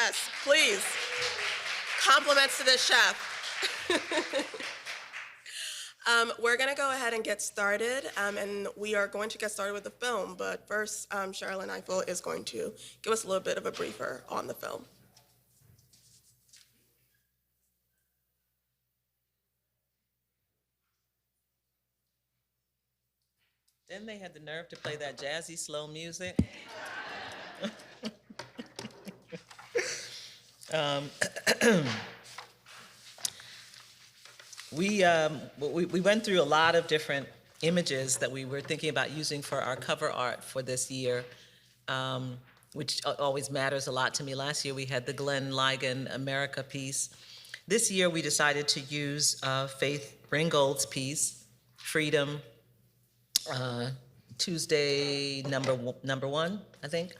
Yes, please. Compliments to the chef. We're going to go ahead and get started, and we are going to get started with the film. But first, Sherrilyn Ifill is going to give us a little bit of a briefer on the film. Then they had the nerve to play that jazzy, slow music. We went through a lot of different images that we were thinking about using for our cover art for this year, which always matters a lot to me. Last year we had the Glenn Ligon America piece. This year we decided to use Faith Ringgold's piece, Freedom, Tuesday number one, I think,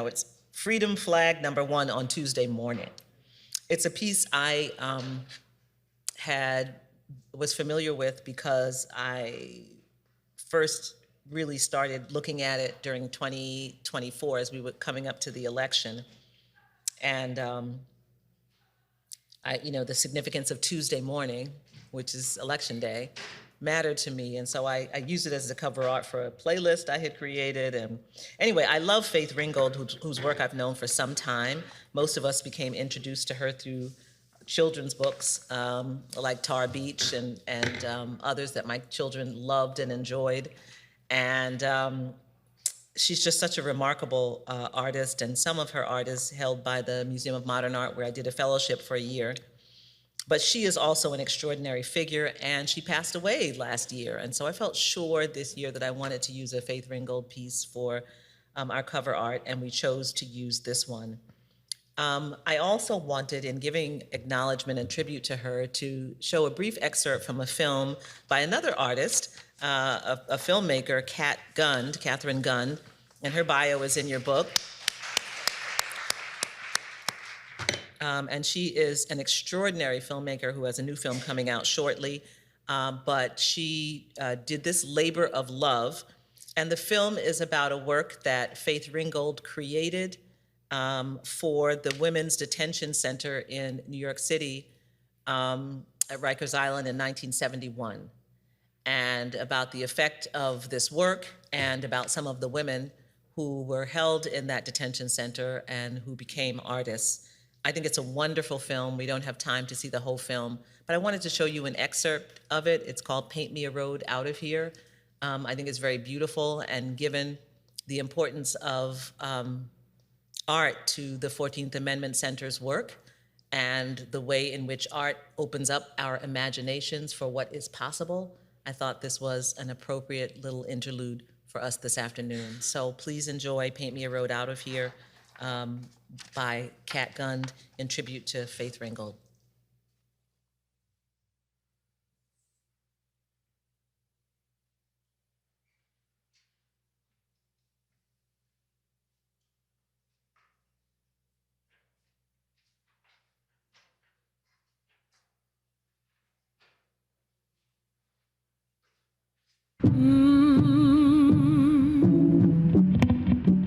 it's Freedom Flag #1 on Tuesday morning. It's a piece I was familiar with because I first really started looking at it during 2024 as we were coming up to the election. And the significance of Tuesday morning, which is election day, mattered to me. And so I used it as the cover art for a playlist I had created. And anyway, I love Faith Ringgold, whose work I've known for some time. Most of us became introduced to her through children's books like Tar Beach and others that my children loved and enjoyed. And she's just such a remarkable artist, and some of her art is held by the Museum of Modern Art, where I did a fellowship for a year. But she is also an extraordinary figure, and she passed away last year. And so I felt sure this year that I wanted to use a Faith Ringgold piece for our cover art, and we chose to use this one. I also wanted, in giving acknowledgement and tribute to her, to show a brief excerpt from a film by another artist, a filmmaker, Catherine Gund, and her bio is in your book. And she is an extraordinary filmmaker who has a new film coming out shortly, but she did this labor of love, and the film is about a work that Faith Ringgold created for the Women's Detention Center in New York City at Rikers Island in 1971, and about the effect of this work and about some of the women who were held in that detention center and who became artists. I think it's a wonderful film. We don't have time to see the whole film, but I wanted to show you an excerpt of it. It's called Paint Me a Road Out of Here. I think it's very beautiful, and given the importance of art to the 14th Amendment Center's work and the way in which art opens up our imaginations for what is possible, I thought this was an appropriate little interlude for us this afternoon. So please enjoy Paint Me a Road Out of Here by Cat Gund in tribute to Faith Ringgold.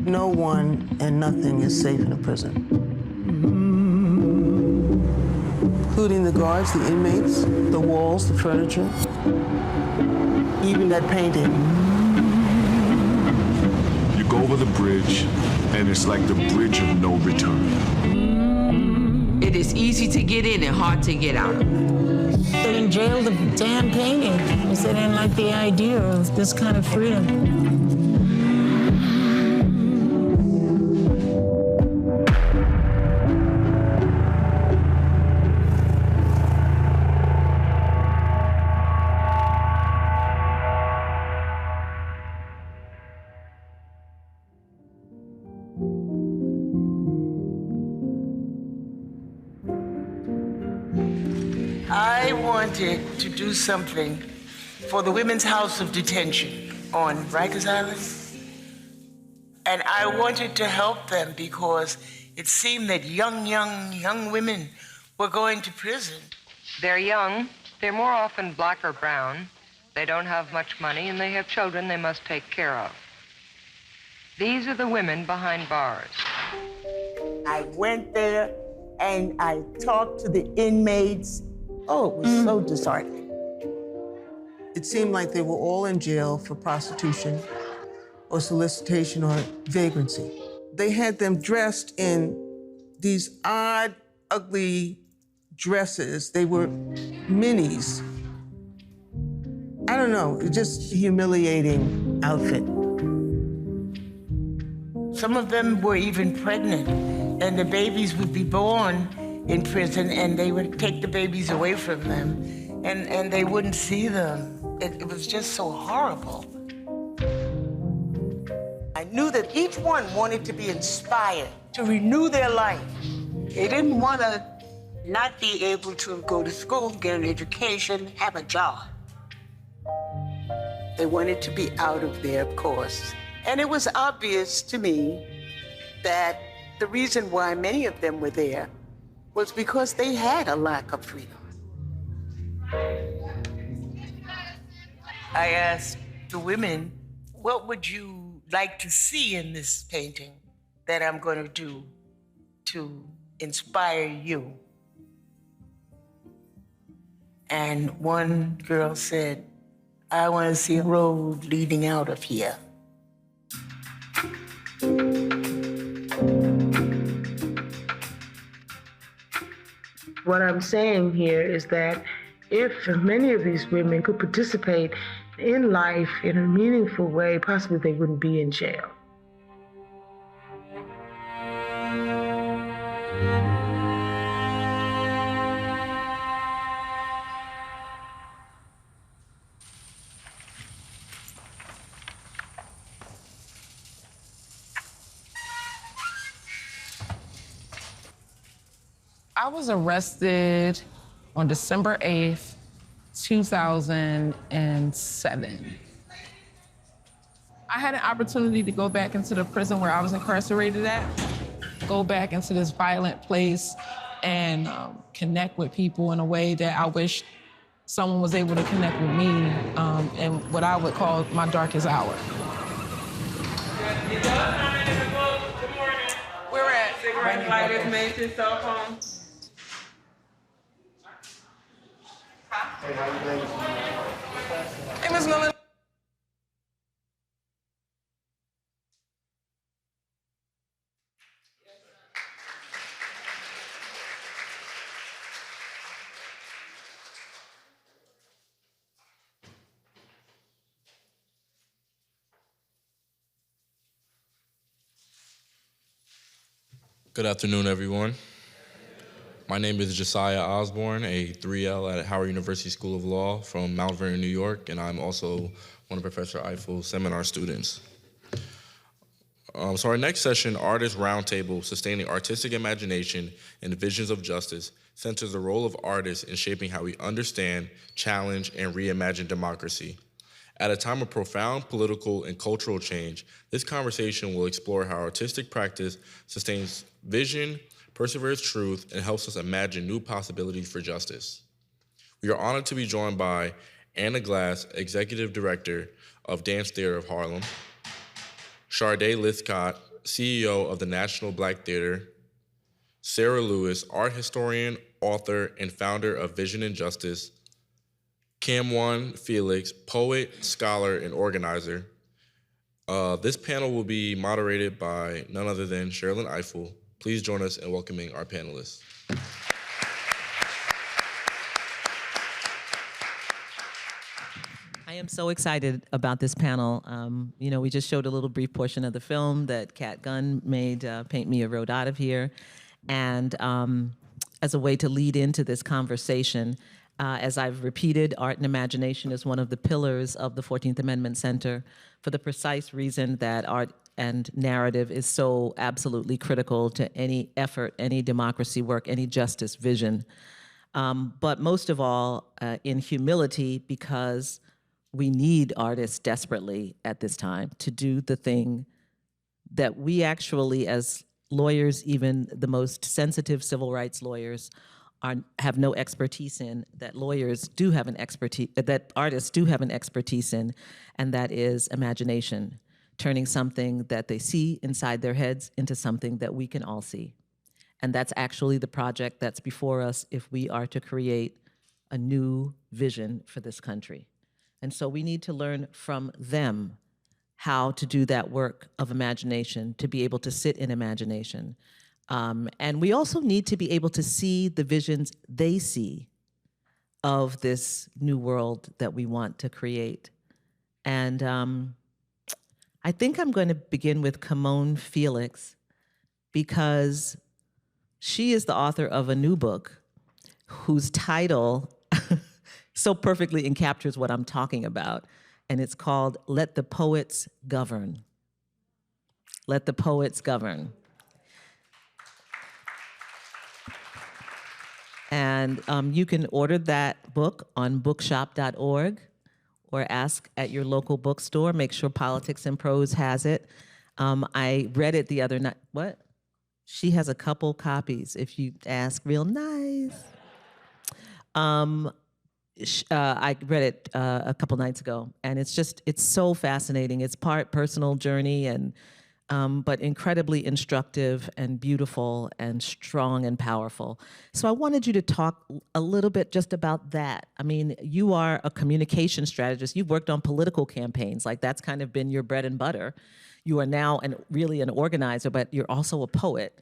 No one and nothing is safe in a prison, including the guards, the inmates, the walls, the furniture, even that painting. You go over the bridge, and it's like the bridge of no return. It is easy to get in and hard to get out. They didn't jail the damn painting because they didn't like the idea of this kind of freedom. I wanted to do something for the Women's House of Detention on Rikers Island. And I wanted to help them because it seemed that young women were going to prison. They're young. They're more often black or brown. They don't have much money, and they have children they must take care of. These are the women behind bars. I went there and I talked to the inmates. Oh, it was so disheartening. It seemed like they were all in jail for prostitution or solicitation or vagrancy. They had them dressed in these odd, ugly dresses. They were minis. I don't know, just humiliating outfit. Some of them were even pregnant, and the babies would be born in prison, and they would take the babies away from them, and they wouldn't see them. It was just so horrible. I knew that each one wanted to be inspired to renew their life. They didn't want to not be able to go to school, get an education, have a job. They wanted to be out of there, of course. And it was obvious to me that the reason why many of them were there was because they had a lack of freedom. I asked the women, what would you like to see in this painting that I'm going to do to inspire you? And one girl said, I want to see a road leading out of here. What I'm saying here is that if many of these women could participate in life in a meaningful way, possibly they wouldn't be in jail. I was arrested on December 8th, 2007. I had an opportunity to go back into the prison where I was incarcerated at, go back into this violent place and connect with people in a way that I wish someone was able to connect with me in what I would call my darkest hour. We're at cigarette lighters, matches, cell phones. Hey, Ms. Miller. Good afternoon, everyone. My name is Josiah Osborne, a 3L at Howard University School of Law from Mount Vernon, New York, and I'm also one of Professor Ifill's seminar students. So our next session, Artist Roundtable, Sustaining Artistic Imagination and Visions of Justice, centers the role of artists in shaping how we understand, challenge, and reimagine democracy. At a time of profound political and cultural change, this conversation will explore how artistic practice sustains vision, perseveres truth, and helps us imagine new possibilities for justice. We are honored to be joined by Anna Glass, Executive Director of Dance Theater of Harlem, Sade Lythcott, CEO of the National Black Theater, Sarah Lewis, art historian, author, and founder of Vision and Justice, Camoghne Felix, poet, scholar, and organizer. This panel will be moderated by none other than Sherrilyn Ifill. Please join us in welcoming our panelists. I am so excited about this panel. We just showed a little brief portion of the film that Kat Gunn made, Paint Me a Road Out of Here. And as a way to lead into this conversation, as I've repeated, art and imagination is one of the pillars of the 14th Amendment Center for the precise reason that art and narrative is so absolutely critical to any effort, any democracy work, any justice vision. But most of all, in humility, because we need artists desperately at this time to do the thing that we actually, as lawyers, even the most sensitive civil rights lawyers, have no expertise in, that lawyers do have an expertise, that artists do have an expertise in, and that is imagination. turning something that they see inside their heads into something that we can all see. And that's actually the project that's before us if we are to create a new vision for this country. And so we need to learn from them how to do that work of imagination, to be able to sit in imagination. And we also need to be able to see the visions they see of this new world that we want to create. And I think I'm going to begin with Camoghne Felix, because she is the author of a new book whose title so perfectly encaptures what I'm talking about. And it's called Let the Poets Govern. Let the Poets Govern. And you can order that book on bookshop.org or ask at your local bookstore. Make sure Politics and Prose has it. I read it the other night. What? She has a couple copies if you ask real nice. I read it a couple nights ago, and it's so fascinating. It's part personal journey, and but incredibly instructive and beautiful and strong and powerful. So I wanted you to talk a little bit just about that. I mean, you are a communication strategist. You've worked on political campaigns. Like, that's kind of been your bread and butter. You are now really an organizer, but you're also a poet.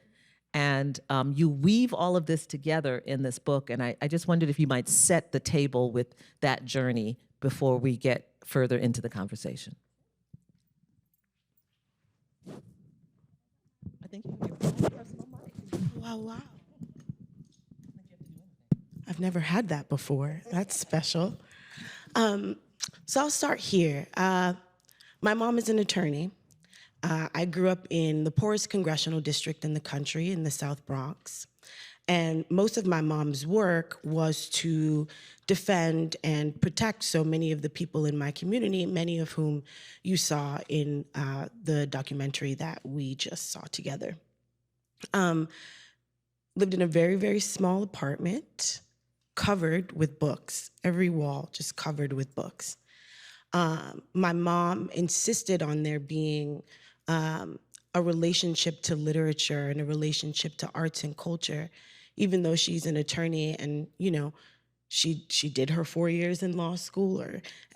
And you weave all of this together in this book. And I just wondered if you might set the table with that journey before we get further into the conversation. I think you have your own personal mic. Wow. I've never had that before. That's special. So I'll start here. My mom is an attorney. I grew up in the poorest congressional district in the country, in the South Bronx. And most of my mom's work was to defend and protect so many of the people in my community, many of whom you saw in the documentary that we just saw together. Lived in a very, very small apartment, covered with books, every wall just covered with books. My mom insisted on there being a relationship to literature and a relationship to arts and culture, even though she's an attorney and, you know, she did her 4 years in law school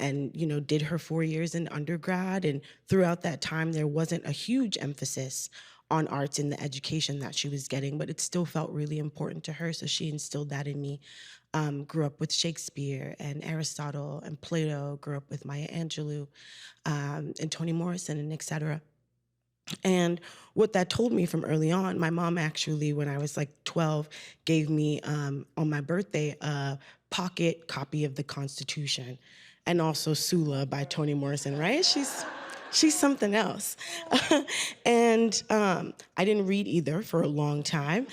and, you know, did her 4 years in undergrad. And throughout that time, there wasn't a huge emphasis on arts in the education that she was getting, but it still felt really important to her. So she instilled that in me. Grew up with Shakespeare and Aristotle and Plato, grew up with Maya Angelou and Toni Morrison and et cetera. And what that told me from early on, my mom actually, when I was like 12, gave me on my birthday a pocket copy of the Constitution and also Sula by Toni Morrison, right? She's something else. And I didn't read either for a long time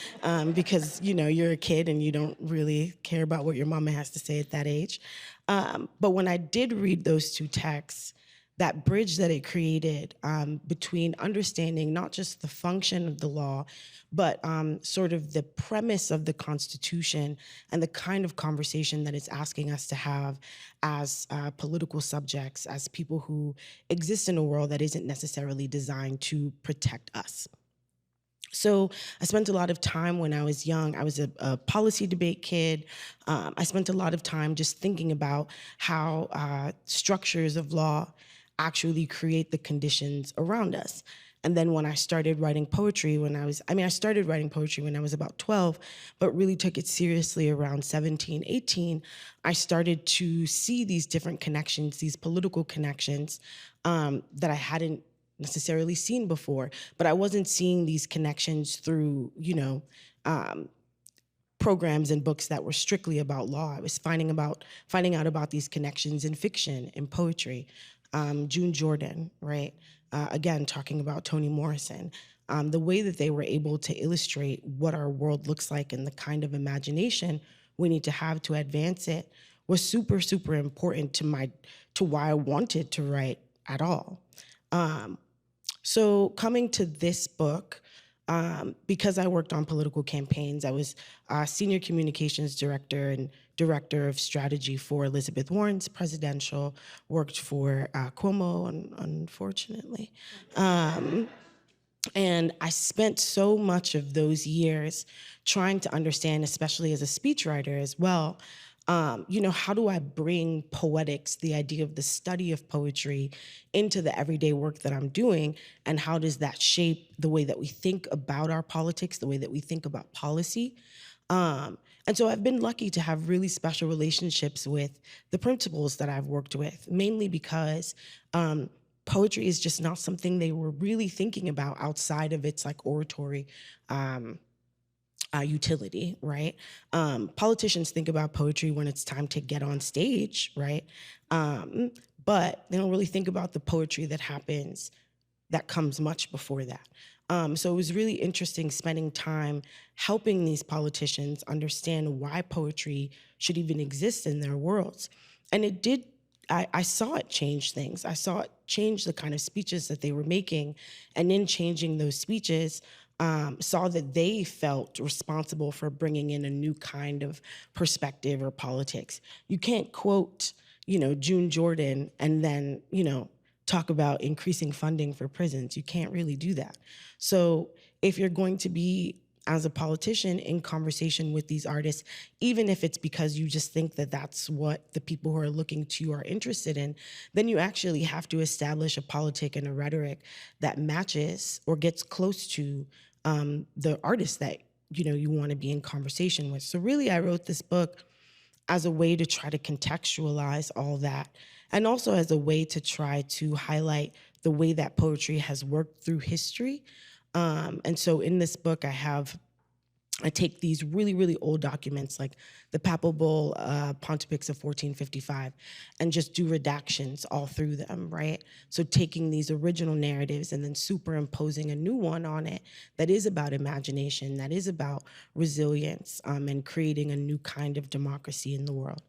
because, you know, you're a kid and you don't really care about what your mama has to say at that age. But when I did read those two texts, that bridge that it created between understanding not just the function of the law, but sort of the premise of the Constitution and the kind of conversation that it's asking us to have as political subjects, as people who exist in a world that isn't necessarily designed to protect us. So I spent a lot of time when I was young. I was a policy debate kid. I spent a lot of time just thinking about how structures of law actually create the conditions around us. And then when I started writing poetry I started writing poetry when I was about 12, but really took it seriously around 17, 18, I started to see these different connections, these political connections that I hadn't necessarily seen before, but I wasn't seeing these connections through, you know, programs and books that were strictly about law. I was finding out about these connections in fiction, in poetry. June Jordan, right? Again, talking about Toni Morrison. The way that they were able to illustrate what our world looks like and the kind of imagination we need to have to advance it was super, super important to why I wanted to write at all. So coming to this book, because I worked on political campaigns, I was senior communications director and director of strategy for Elizabeth Warren's presidential, worked for Cuomo, unfortunately. And I spent so much of those years trying to understand, especially as a speechwriter as well, how do I bring poetics, the idea of the study of poetry, into the everyday work that I'm doing, and how does that shape the way that we think about our politics, the way that we think about policy? And so I've been lucky to have really special relationships with the principals that I've worked with, mainly because poetry is just not something they were really thinking about outside of its like oratory utility, right? Politicians think about poetry when it's time to get on stage, right? But they don't really think about the poetry that happens, that comes much before that. So it was really interesting spending time helping these politicians understand why poetry should even exist in their worlds. And it did, I saw it change things. I saw it change the kind of speeches that they were making. And in changing those speeches, saw that they felt responsible for bringing in a new kind of perspective or politics. You can't quote, June Jordan and then, talk about increasing funding for prisons. You can't really do that. So if you're going to be, as a politician, in conversation with these artists, even if it's because you just think that that's what the people who are looking to you are interested in, then you actually have to establish a politic and a rhetoric that matches or gets close to the artists that you want to be in conversation with. So really, I wrote this book as a way to try to contextualize all that, and also as a way to try to highlight the way that poetry has worked through history. And so in this book, I take these really, really old documents like the Papal Bull Pontifex of 1455 and just do redactions all through them, right? So taking these original narratives and then superimposing a new one on it that is about imagination, that is about resilience, and creating a new kind of democracy in the world.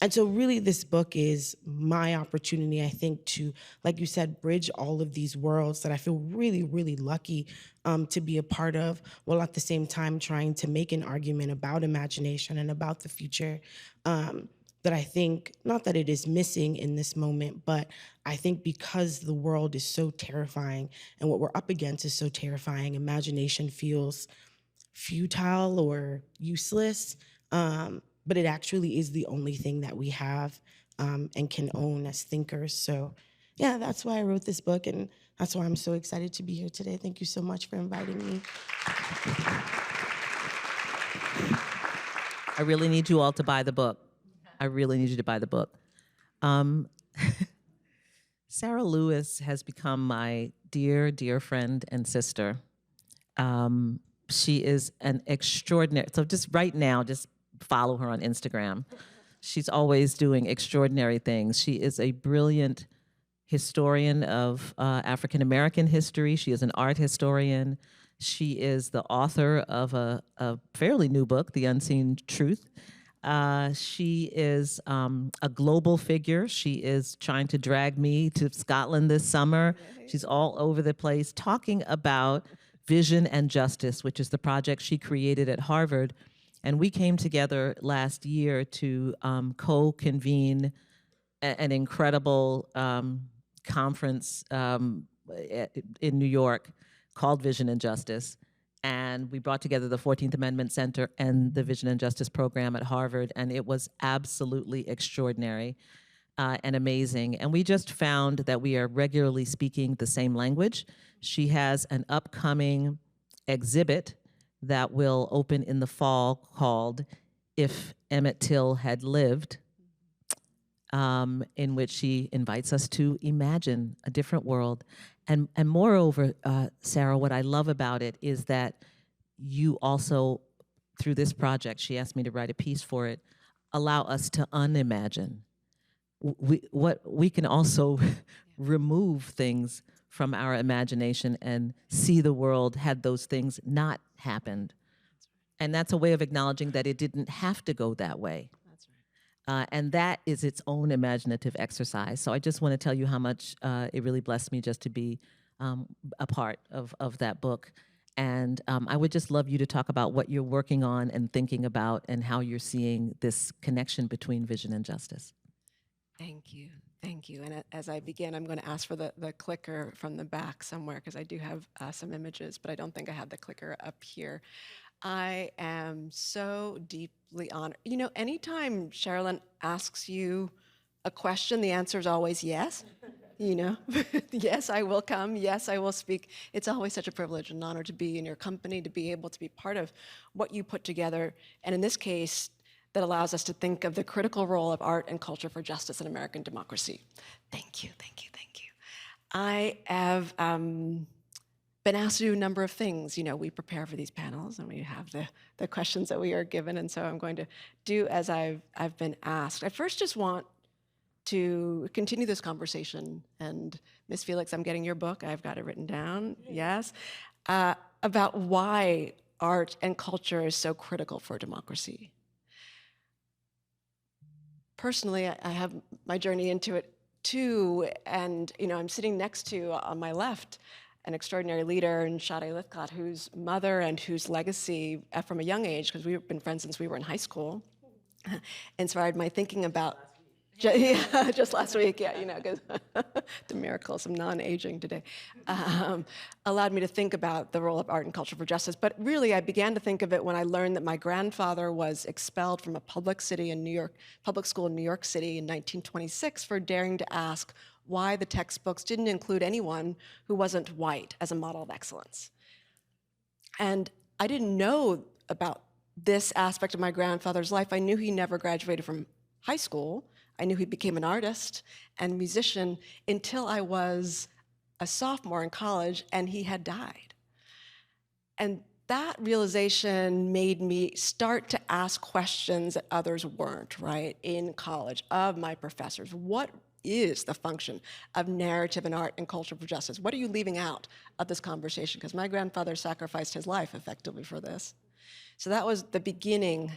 And so really this book is my opportunity, I think, to, like you said, bridge all of these worlds that I feel really, really lucky to be a part of, while at the same time trying to make an argument about imagination and about the future that I think, not that it is missing in this moment, but I think because the world is so terrifying and what we're up against is so terrifying, imagination feels futile or useless. But it actually is the only thing that we have and can own as thinkers. So yeah, that's why I wrote this book, and that's why I'm so excited to be here today. Thank you so much for inviting me. I really need you all to buy the book. I really need you to buy the book. Sarah Lewis has become my dear, dear friend and sister. She is an extraordinary, so just right now, just follow her on Instagram. She's always doing extraordinary things. She is a brilliant historian of African-American history. She is an art historian. She is the author of a fairly new book, The Unseen Truth. She is a global figure. She is trying to drag me to Scotland this summer. She's all over the place talking about Vision and Justice, which is the project she created at Harvard. And we came together last year to co-convene an incredible conference in New York called Vision and Justice. And we brought together the 14th Amendment Center and the Vision and Justice program at Harvard, and it was absolutely extraordinary and amazing. And we just found that we are regularly speaking the same language. She has an upcoming exhibit that will open in the fall called If Emmett Till Had Lived, in which she invites us to imagine a different world. And moreover, Sarah, what I love about it is that you also, through this project, she asked me to write a piece for it, allow us to unimagine. We can also remove things from our imagination and see the world had those things not happened. And that's a way of acknowledging that it didn't have to go that way. That's right. And that is its own imaginative exercise. So I just want to tell you how much it really blessed me just to be a part of that book. And I would just love you to talk about what you're working on and thinking about and how you're seeing this connection between vision and justice. Thank you. Thank you. And as I begin, I'm going to ask for the clicker from the back somewhere, because I do have some images, but I don't think I have the clicker up here. I am so deeply honored. You know, anytime Sherrilyn asks you a question, the answer is always yes. You know, yes, I will come. Yes, I will speak. It's always such a privilege and honor to be in your company, to be able to be part of what you put together. And in this case, that allows us to think of the critical role of art and culture for justice in American democracy. Thank you, thank you, thank you. I have been asked to do a number of things. You know, we prepare for these panels and we have the questions that we are given. And so I'm going to do as I've been asked. I first just want to continue this conversation. And Ms. Felix, I'm getting your book. I've got it written down, yes, about why art and culture is so critical for democracy. Personally, I have my journey into it too, and you know, I'm sitting next to, on my left, an extraordinary leader in Sade Lythcott, whose mother and whose legacy from a young age, because we've been friends since we were in high school, inspired my thinking about just last week, yeah, you know, because the miracles of non-aging today, allowed me to think about the role of art and culture for justice. But really, I began to think of it when I learned that my grandfather was expelled from a public school in New York City in 1926 for daring to ask why the textbooks didn't include anyone who wasn't white as a model of excellence. And I didn't know about this aspect of my grandfather's life. I knew he never graduated from high school. I knew he became an artist and musician until I was a sophomore in college and he had died. And that realization made me start to ask questions that others weren't, right, in college, of my professors. What is the function of narrative in art and culture for justice? What are you leaving out of this conversation? Because my grandfather sacrificed his life effectively for this. So that was the beginning.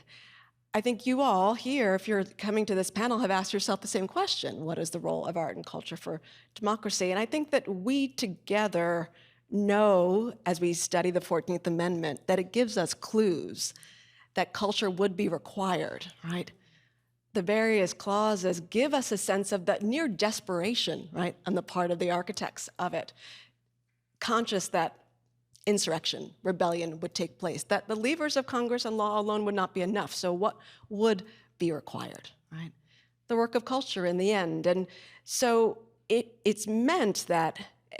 I think you all here, if you're coming to this panel, have asked yourself the same question. What is the role of art and culture for democracy? And I think that we together know, as we study the 14th Amendment, that it gives us clues that culture would be required, right? The various clauses give us a sense of that near desperation, right, on the part of the architects of it, conscious that insurrection, rebellion would take place, that the levers of Congress and law alone would not be enough. So what would be required, right? The work of culture in the end. And so it's meant that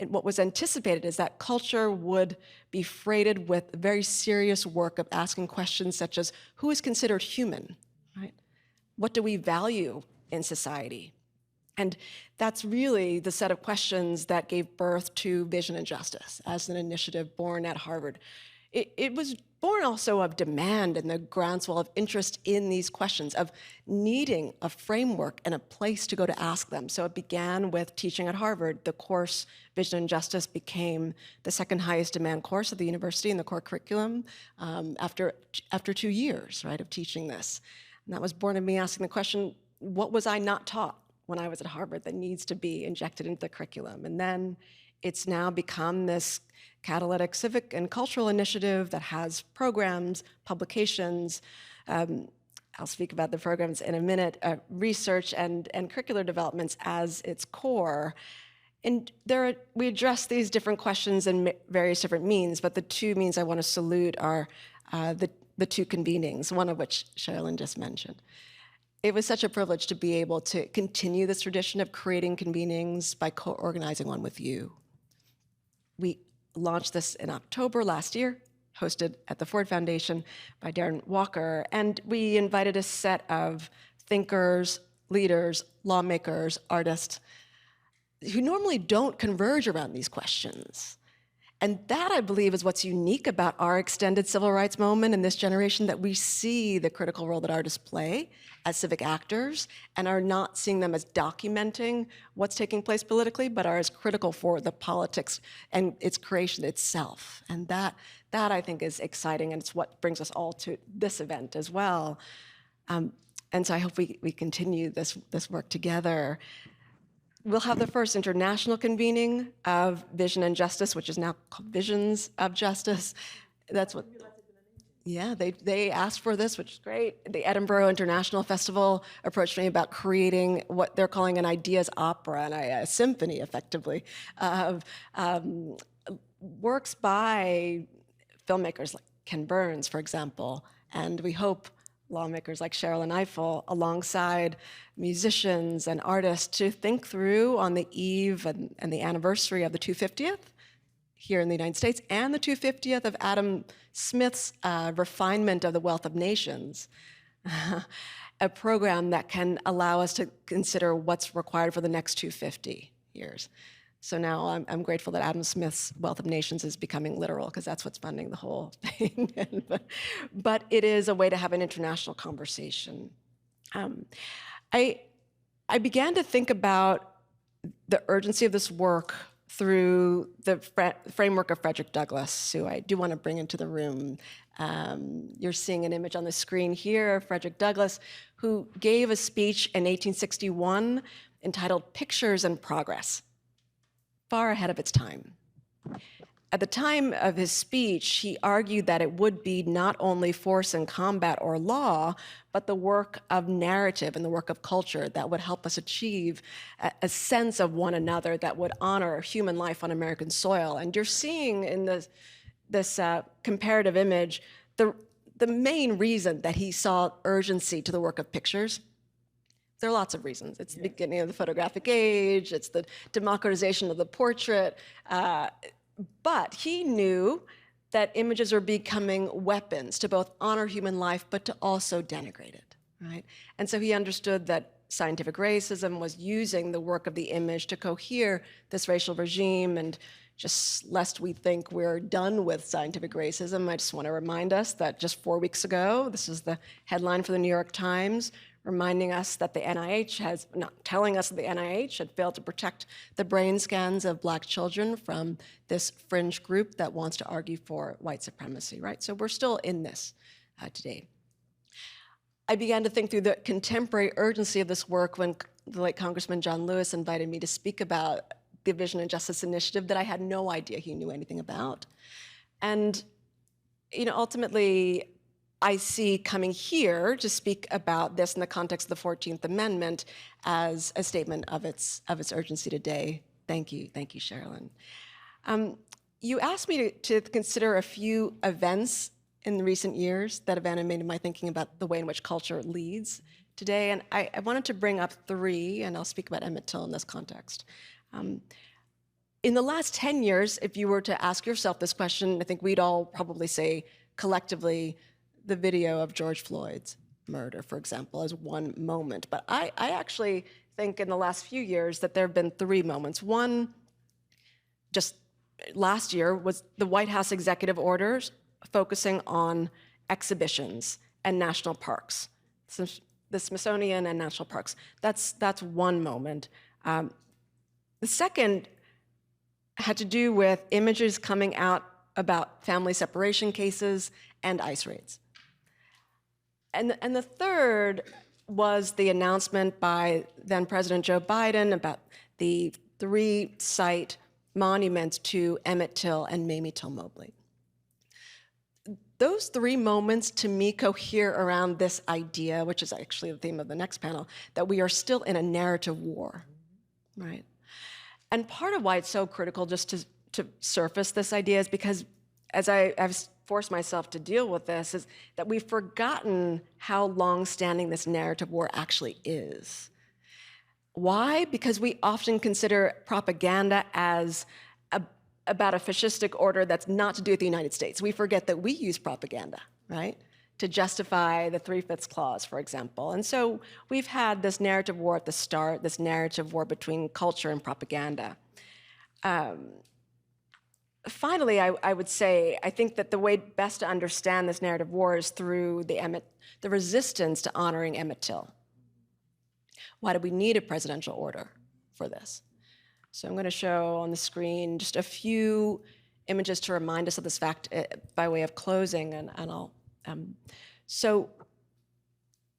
what was anticipated is that culture would be freighted with very serious work of asking questions such as, who is considered human, right? What do we value in society? And that's really the set of questions that gave birth to Vision and Justice as an initiative born at Harvard. It was born also of demand and the groundswell of interest in these questions, of needing a framework and a place to go to ask them. So it began with teaching at Harvard. The course Vision and Justice became the second highest demand course at the university in the core curriculum after 2 years, right, of teaching this. And that was born of me asking the question, what was I not taught when I was at Harvard that needs to be injected into the curriculum? And then it's now become this catalytic civic and cultural initiative that has programs, publications, I'll speak about the programs in a minute, research and curricular developments as its core. And we address these different questions in various different means, but the two means I want to salute are the two convenings, one of which Sherrilyn just mentioned. It was such a privilege to be able to continue this tradition of creating convenings by co-organizing one with you. We launched this in October last year, hosted at the Ford Foundation by Darren Walker, and we invited a set of thinkers, leaders, lawmakers, artists, who normally don't converge around these questions. And that, I believe, is what's unique about our extended civil rights moment in this generation, that we see the critical role that artists play as civic actors and are not seeing them as documenting what's taking place politically, but are as critical for the politics and its creation itself. And that I think is exciting, and it's what brings us all to this event as well. And so I hope we continue this work together. we'll have the first international convening of Vision and Justice, which is now called Visions of Justice. That's what. Yeah, they asked for this, which is great. The Edinburgh International Festival approached me about creating what they're calling an ideas opera and a symphony, effectively, of works by filmmakers like Ken Burns, for example, and we hope lawmakers like Sherrilyn Ifill, alongside musicians and artists, to think through on the eve and the anniversary of the 250th here in the United States and the 250th of Adam Smith's refinement of the Wealth of Nations, a program that can allow us to consider what's required for the next 250 years. So now I'm grateful that Adam Smith's Wealth of Nations is becoming literal, because that's what's funding the whole thing. But it is a way to have an international conversation. I began to think about the urgency of this work through the framework of Frederick Douglass, who I do want to bring into the room. You're seeing an image on the screen here of Frederick Douglass, who gave a speech in 1861 entitled Pictures and Progress, far ahead of its time. At the time of his speech, he argued that it would be not only force and combat or law, but the work of narrative and the work of culture that would help us achieve a sense of one another that would honor human life on American soil. And you're seeing in this comparative image the main reason that he saw urgency to the work of pictures. There are lots of reasons. It's the beginning of the photographic age, it's the democratization of the portrait, but he knew that images are becoming weapons to both honor human life, but to also denigrate it, right? And so he understood that scientific racism was using the work of the image to cohere this racial regime. And just lest we think we're done with scientific racism, I just want to remind us that just 4 weeks ago, this is the headline for the New York Times, reminding us that the NIH has, not telling us that the NIH had failed to protect the brain scans of Black children from this fringe group that wants to argue for white supremacy, right? So we're still in this today. I began to think through the contemporary urgency of this work when the late Congressman John Lewis invited me to speak about the Vision and Justice Initiative that I had no idea he knew anything about. And, ultimately, I see coming here to speak about this in the context of the 14th Amendment as a statement of its urgency today. Thank you, Sherrilyn. You asked me to consider a few events in recent years that have animated my thinking about the way in which culture leads today, and I wanted to bring up three, and I'll speak about Emmett Till in this context. In the last 10 years, if you were to ask yourself this question, I think we'd all probably say collectively, the video of George Floyd's murder, for example, as one moment. But I actually think in the last few years that there have been three moments. One, just last year, was the White House executive orders focusing on exhibitions and national parks, the Smithsonian and national parks. That's one moment. The second had to do with images coming out about family separation cases and ICE raids. And the third was the announcement by then President Joe Biden about the 3-site monuments to Emmett Till and Mamie Till Mobley. Those three moments to me cohere around this idea, which is actually the theme of the next panel, that we are still in a narrative war, right? And part of why it's so critical just to surface this idea is because as I've forced myself to deal with this, is that we've forgotten how long-standing this narrative war actually is. Why? Because we often consider propaganda as about a fascistic order that's not to do with the United States. We forget that we use propaganda, right, to justify the 3/5 clause, for example. And so we've had this narrative war at the start, this narrative war between culture and propaganda. Finally, I would say, I think that the way best to understand this narrative war is through the resistance to honoring Emmett Till. Why do we need a presidential order for this? So I'm going to show on the screen just a few images to remind us of this fact by way of closing, and I'll. So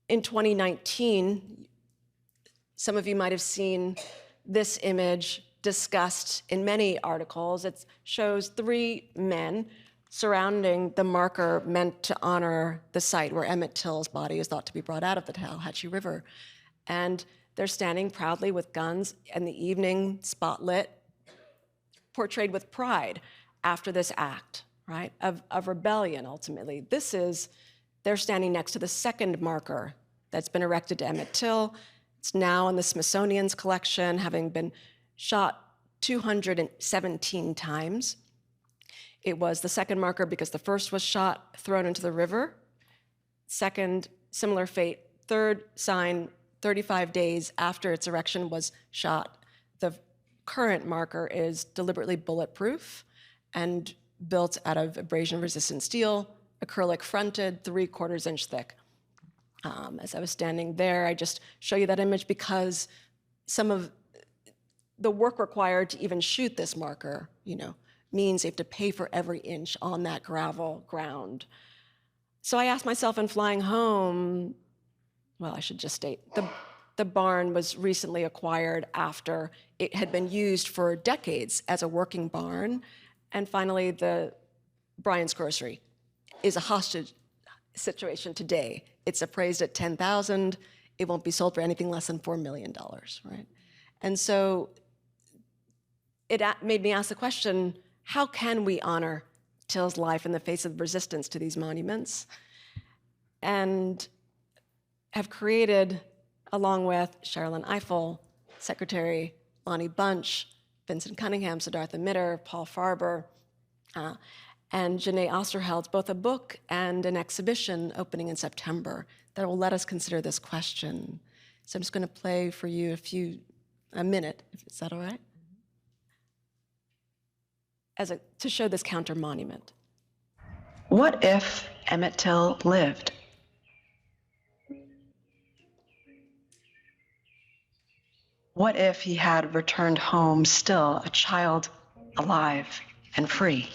in 2019, some of you might have seen this image discussed in many articles. It shows 3 men surrounding the marker meant to honor the site where Emmett Till's body is thought to be brought out of the Tallahatchie River. And they're standing proudly with guns in the evening, spotlit, portrayed with pride after this act, right, of rebellion, ultimately. They're standing next to the second marker that's been erected to Emmett Till. It's now in the Smithsonian's collection, having been shot 217 times. It was the second marker because the first was shot, thrown into the river. Second, similar fate. Third sign, 35 days after its erection, was shot. The current marker is deliberately bulletproof and built out of abrasion-resistant steel, acrylic fronted, 3/4 inch thick. As I was standing there, I just show you that image because some of the work required to even shoot this marker, means you have to pay for every inch on that gravel ground. So I asked myself in flying home, well, I should just state, the barn was recently acquired after it had been used for decades as a working barn. And finally, the Bryant's Grocery is a hostage situation today. It's appraised at $10,000. It won't be sold for anything less than $4 million, right? And so it made me ask the question, how can we honor Till's life in the face of resistance to these monuments? And have created, along with Sherrilyn Ifill, Secretary Lonnie Bunch, Vincent Cunningham, Siddhartha Mitter, Paul Farber, and Janae Osterheld, both a book and an exhibition opening in September that will let us consider this question. So I'm just going to play for you a minute, is that all right? To show this counter monument. What if Emmett Till lived? What if he had returned home still a child, alive and free?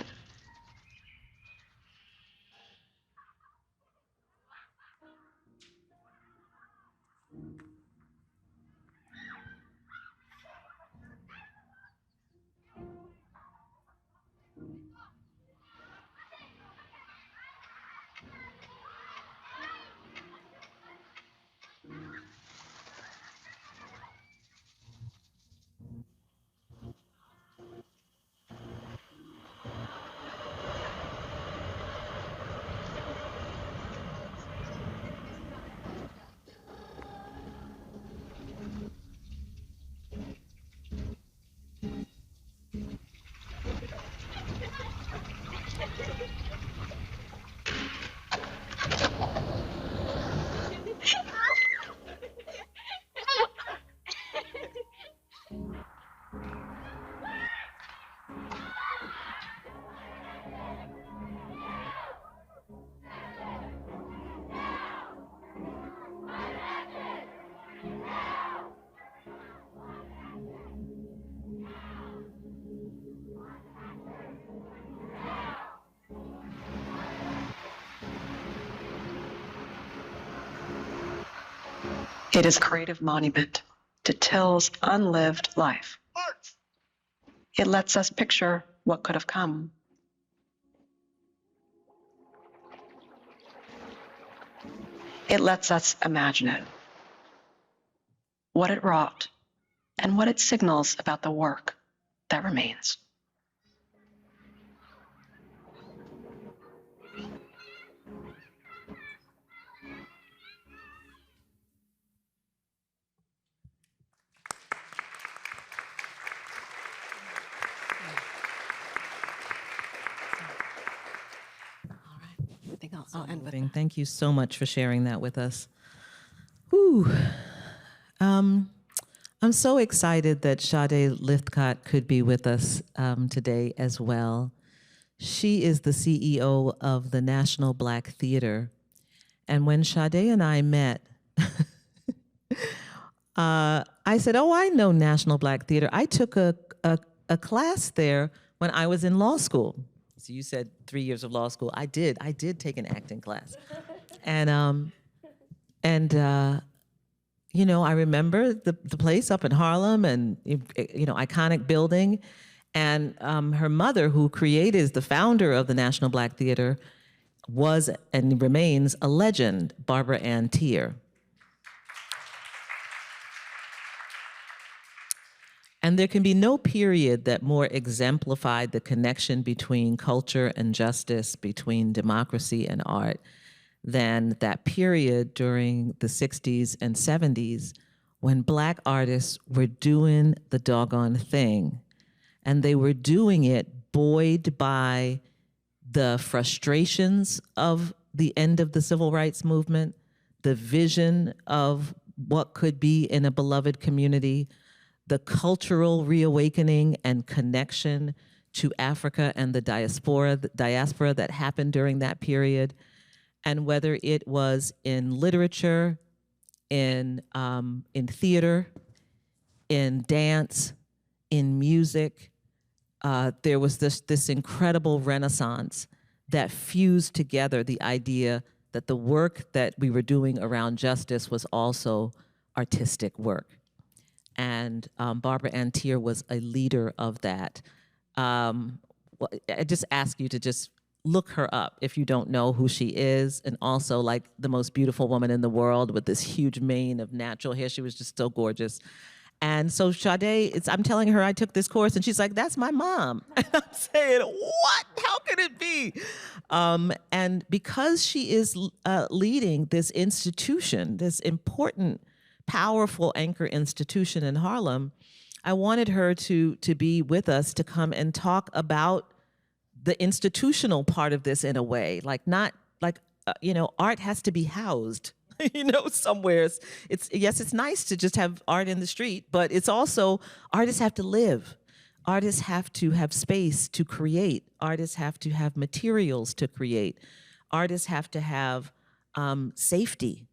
It is a creative monument to Till's unlived life. It lets us picture what could have come. It lets us imagine it, what it wrought, and what it signals about the work that remains. I'll end with that. Thank you so much for sharing that with us. Whew. I'm so excited that Sade Lythcott could be with us today as well. She is the CEO of the National Black Theater. And when Sade and I met, I said, oh, I know National Black Theater. I took a class there when I was in law school. So you said 3 years of law school. I did take an acting class. And I remember the place up in Harlem and, iconic building. And her mother, who is the founder of the National Black Theater, was and remains a legend, Barbara Ann Teer. And there can be no period that more exemplified the connection between culture and justice, between democracy and art, than that period during the 60s and 70s when Black artists were doing the doggone thing. And they were doing it buoyed by the frustrations of the end of the civil rights movement, the vision of what could be in a beloved community, the cultural reawakening and connection to Africa and the diaspora that happened during that period. And whether it was in literature, in theater, in dance, in music, there was this incredible renaissance that fused together the idea that the work that we were doing around justice was also artistic work. And Barbara Ann Teer was a leader of that. I just ask you to just look her up if you don't know who she is, and also like the most beautiful woman in the world with this huge mane of natural hair. She was just so gorgeous. And so Sade, I'm telling her I took this course, and she's like, that's my mom. And I'm saying, what? How could it be? And because she is leading this institution, this important, powerful anchor institution in Harlem, I wanted her to be with us to come and talk about the institutional part of this in a way, like not like, art has to be housed, somewhere. It's nice to just have art in the street, but it's also, artists have to live. Artists have to have space to create. Artists have to have materials to create. Artists have to have safety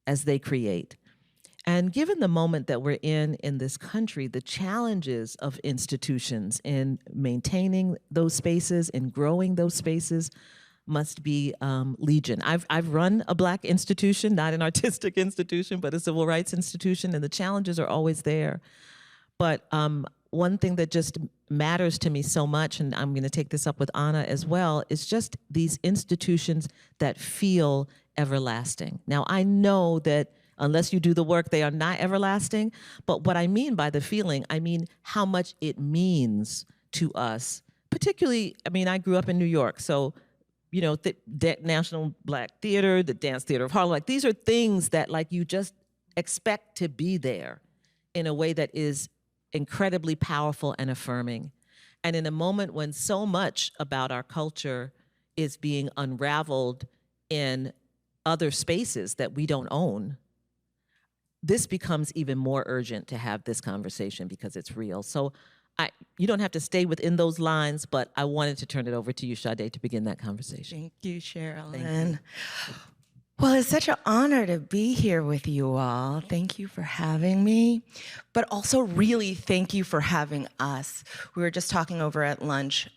as they create. And given the moment that we're in this country, the challenges of institutions in maintaining those spaces and growing those spaces must be legion. I've run a Black institution, not an artistic institution, but a civil rights institution, and the challenges are always there. But one thing that just matters to me so much, and I'm gonna take this up with Anna as well, is just these institutions that feel everlasting. Now, I know that unless you do the work, they are not everlasting. But what I mean by the feeling, I mean how much it means to us. Particularly, I grew up in New York, so, the National Black Theater, the Dance Theater of Harlem, these are things that you just expect to be there in a way that is incredibly powerful and affirming. And in a moment when so much about our culture is being unraveled in other spaces that we don't own, this becomes even more urgent to have this conversation because it's real. So you don't have to stay within those lines, but I wanted to turn it over to you, Sade, to begin that conversation. Thank you, Sherrilyn. Thank you. Well, it's such an honor to be here with you all. Thank you for having me, but also really thank you for having us. We were just talking over at lunch.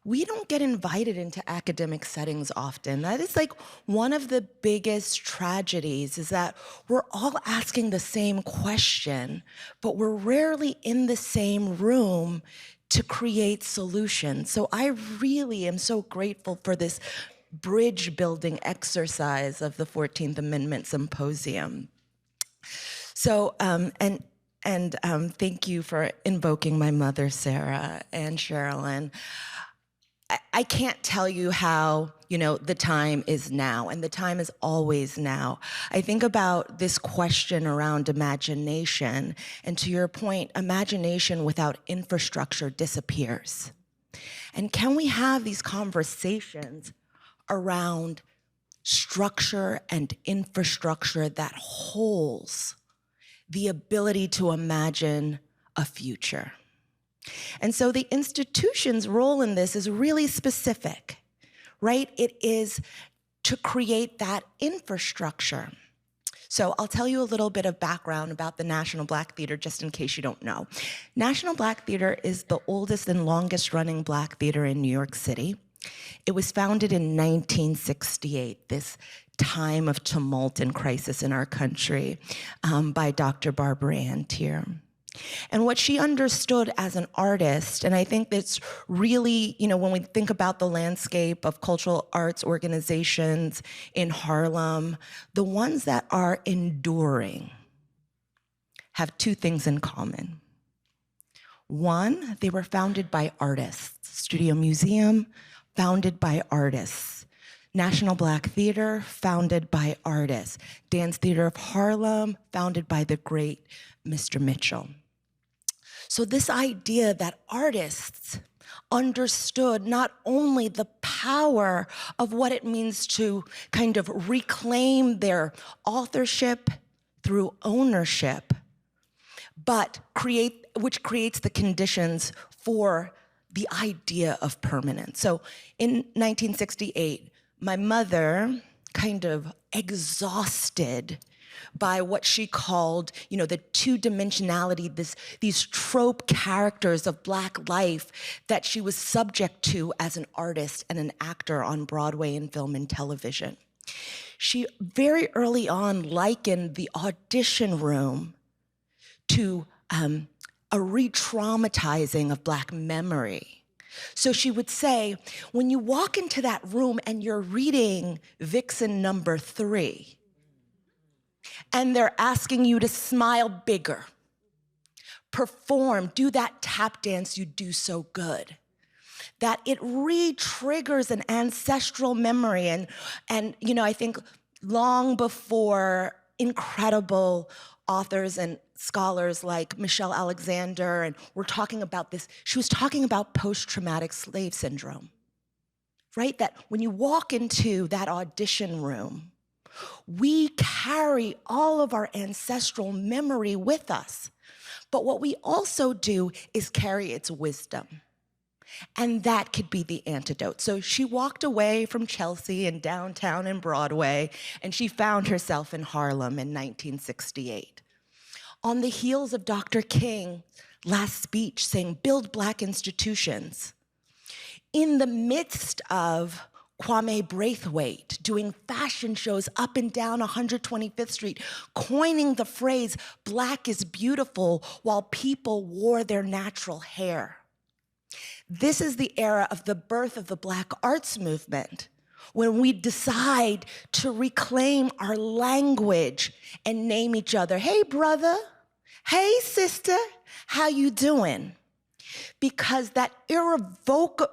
We don't get invited into academic settings often. That is one of the biggest tragedies, is that we're all asking the same question, but we're rarely in the same room to create solutions. So I really am so grateful for this bridge building exercise of the 14th Amendment Symposium. So, thank you for invoking my mother, Sarah, and Sherrilyn. I can't tell you how, the time is now, and the time is always now. I think about this question around imagination, and to your point, imagination without infrastructure disappears. And can we have these conversations around structure and infrastructure that holds the ability to imagine a future? And so the institution's role in this is really specific, right? It is to create that infrastructure. So I'll tell you a little bit of background about the National Black Theater, just in case you don't know. National Black Theater is the oldest and longest running Black theater in New York City. It was founded in 1968, this time of tumult and crisis in our country by Dr. Barbara Ann Tier. And what she understood as an artist, and I think that's really, when we think about the landscape of cultural arts organizations in Harlem, the ones that are enduring have two things in common. One, they were founded by artists. Studio Museum, founded by artists. National Black Theater, founded by artists. Dance Theater of Harlem, founded by the great Mr. Mitchell. So this idea that artists understood not only the power of what it means to kind of reclaim their authorship through ownership, but which creates the conditions for the idea of permanence. So in 1968, my mother, kind of exhausted by what she called, the two-dimensionality, these trope characters of Black life that she was subject to as an artist and an actor on Broadway and film and television. She very early on likened the audition room to a re-traumatizing of Black memory. So she would say, when you walk into that room and you're reading Vixen number 3, and they're asking you to smile bigger, perform, do that tap dance you do so good, that it re-triggers an ancestral memory. And I think long before incredible authors and scholars like Michelle Alexander, and we're talking about this, she was talking about post-traumatic slave syndrome, right? That when you walk into that audition room, we carry all of our ancestral memory with us. But what we also do is carry its wisdom. And that could be the antidote. So she walked away from Chelsea and downtown and Broadway, and she found herself in Harlem in 1968. On the heels of Dr. King's last speech saying, build Black institutions, in the midst of Kwame Braithwaite doing fashion shows up and down 125th Street, coining the phrase, Black is beautiful, while people wore their natural hair. This is the era of the birth of the Black arts movement, when we decide to reclaim our language and name each other. Hey, brother. Hey, sister. How you doing? Because that irrevocable,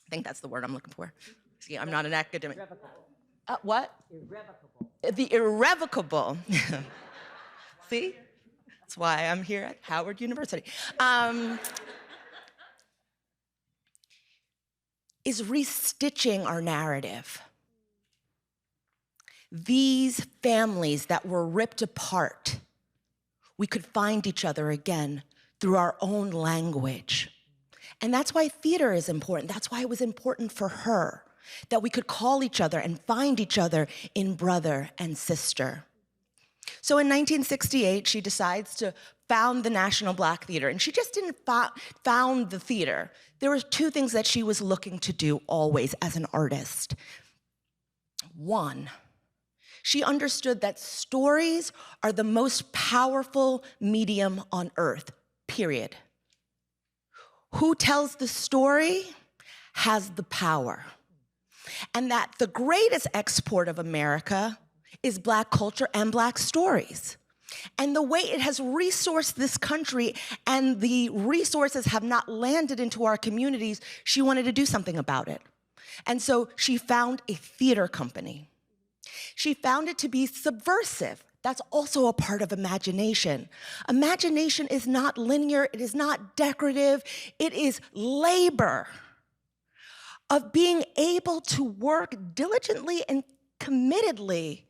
I think that's the word I'm looking for. See, I'm not an academic. What? Irrevocable. The irrevocable. See? That's why I'm here at Howard University. Is restitching our narrative. These families that were ripped apart, we could find each other again through our own language. And that's why theater is important. That's why it was important for her, that we could call each other and find each other in brother and sister. So in 1968, she decides to found the National Black Theater. And she just didn't found the theater. There were two things that she was looking to do always as an artist. One, she understood that stories are the most powerful medium on earth, period. Who tells the story has the power. And that the greatest export of America is Black culture and Black stories. And the way it has resourced this country and the resources have not landed into our communities, she wanted to do something about it. And so she found a theater company. She found it to be subversive. That's also a part of imagination. Imagination is not linear, it is not decorative, it is labor of being able to work diligently and committedly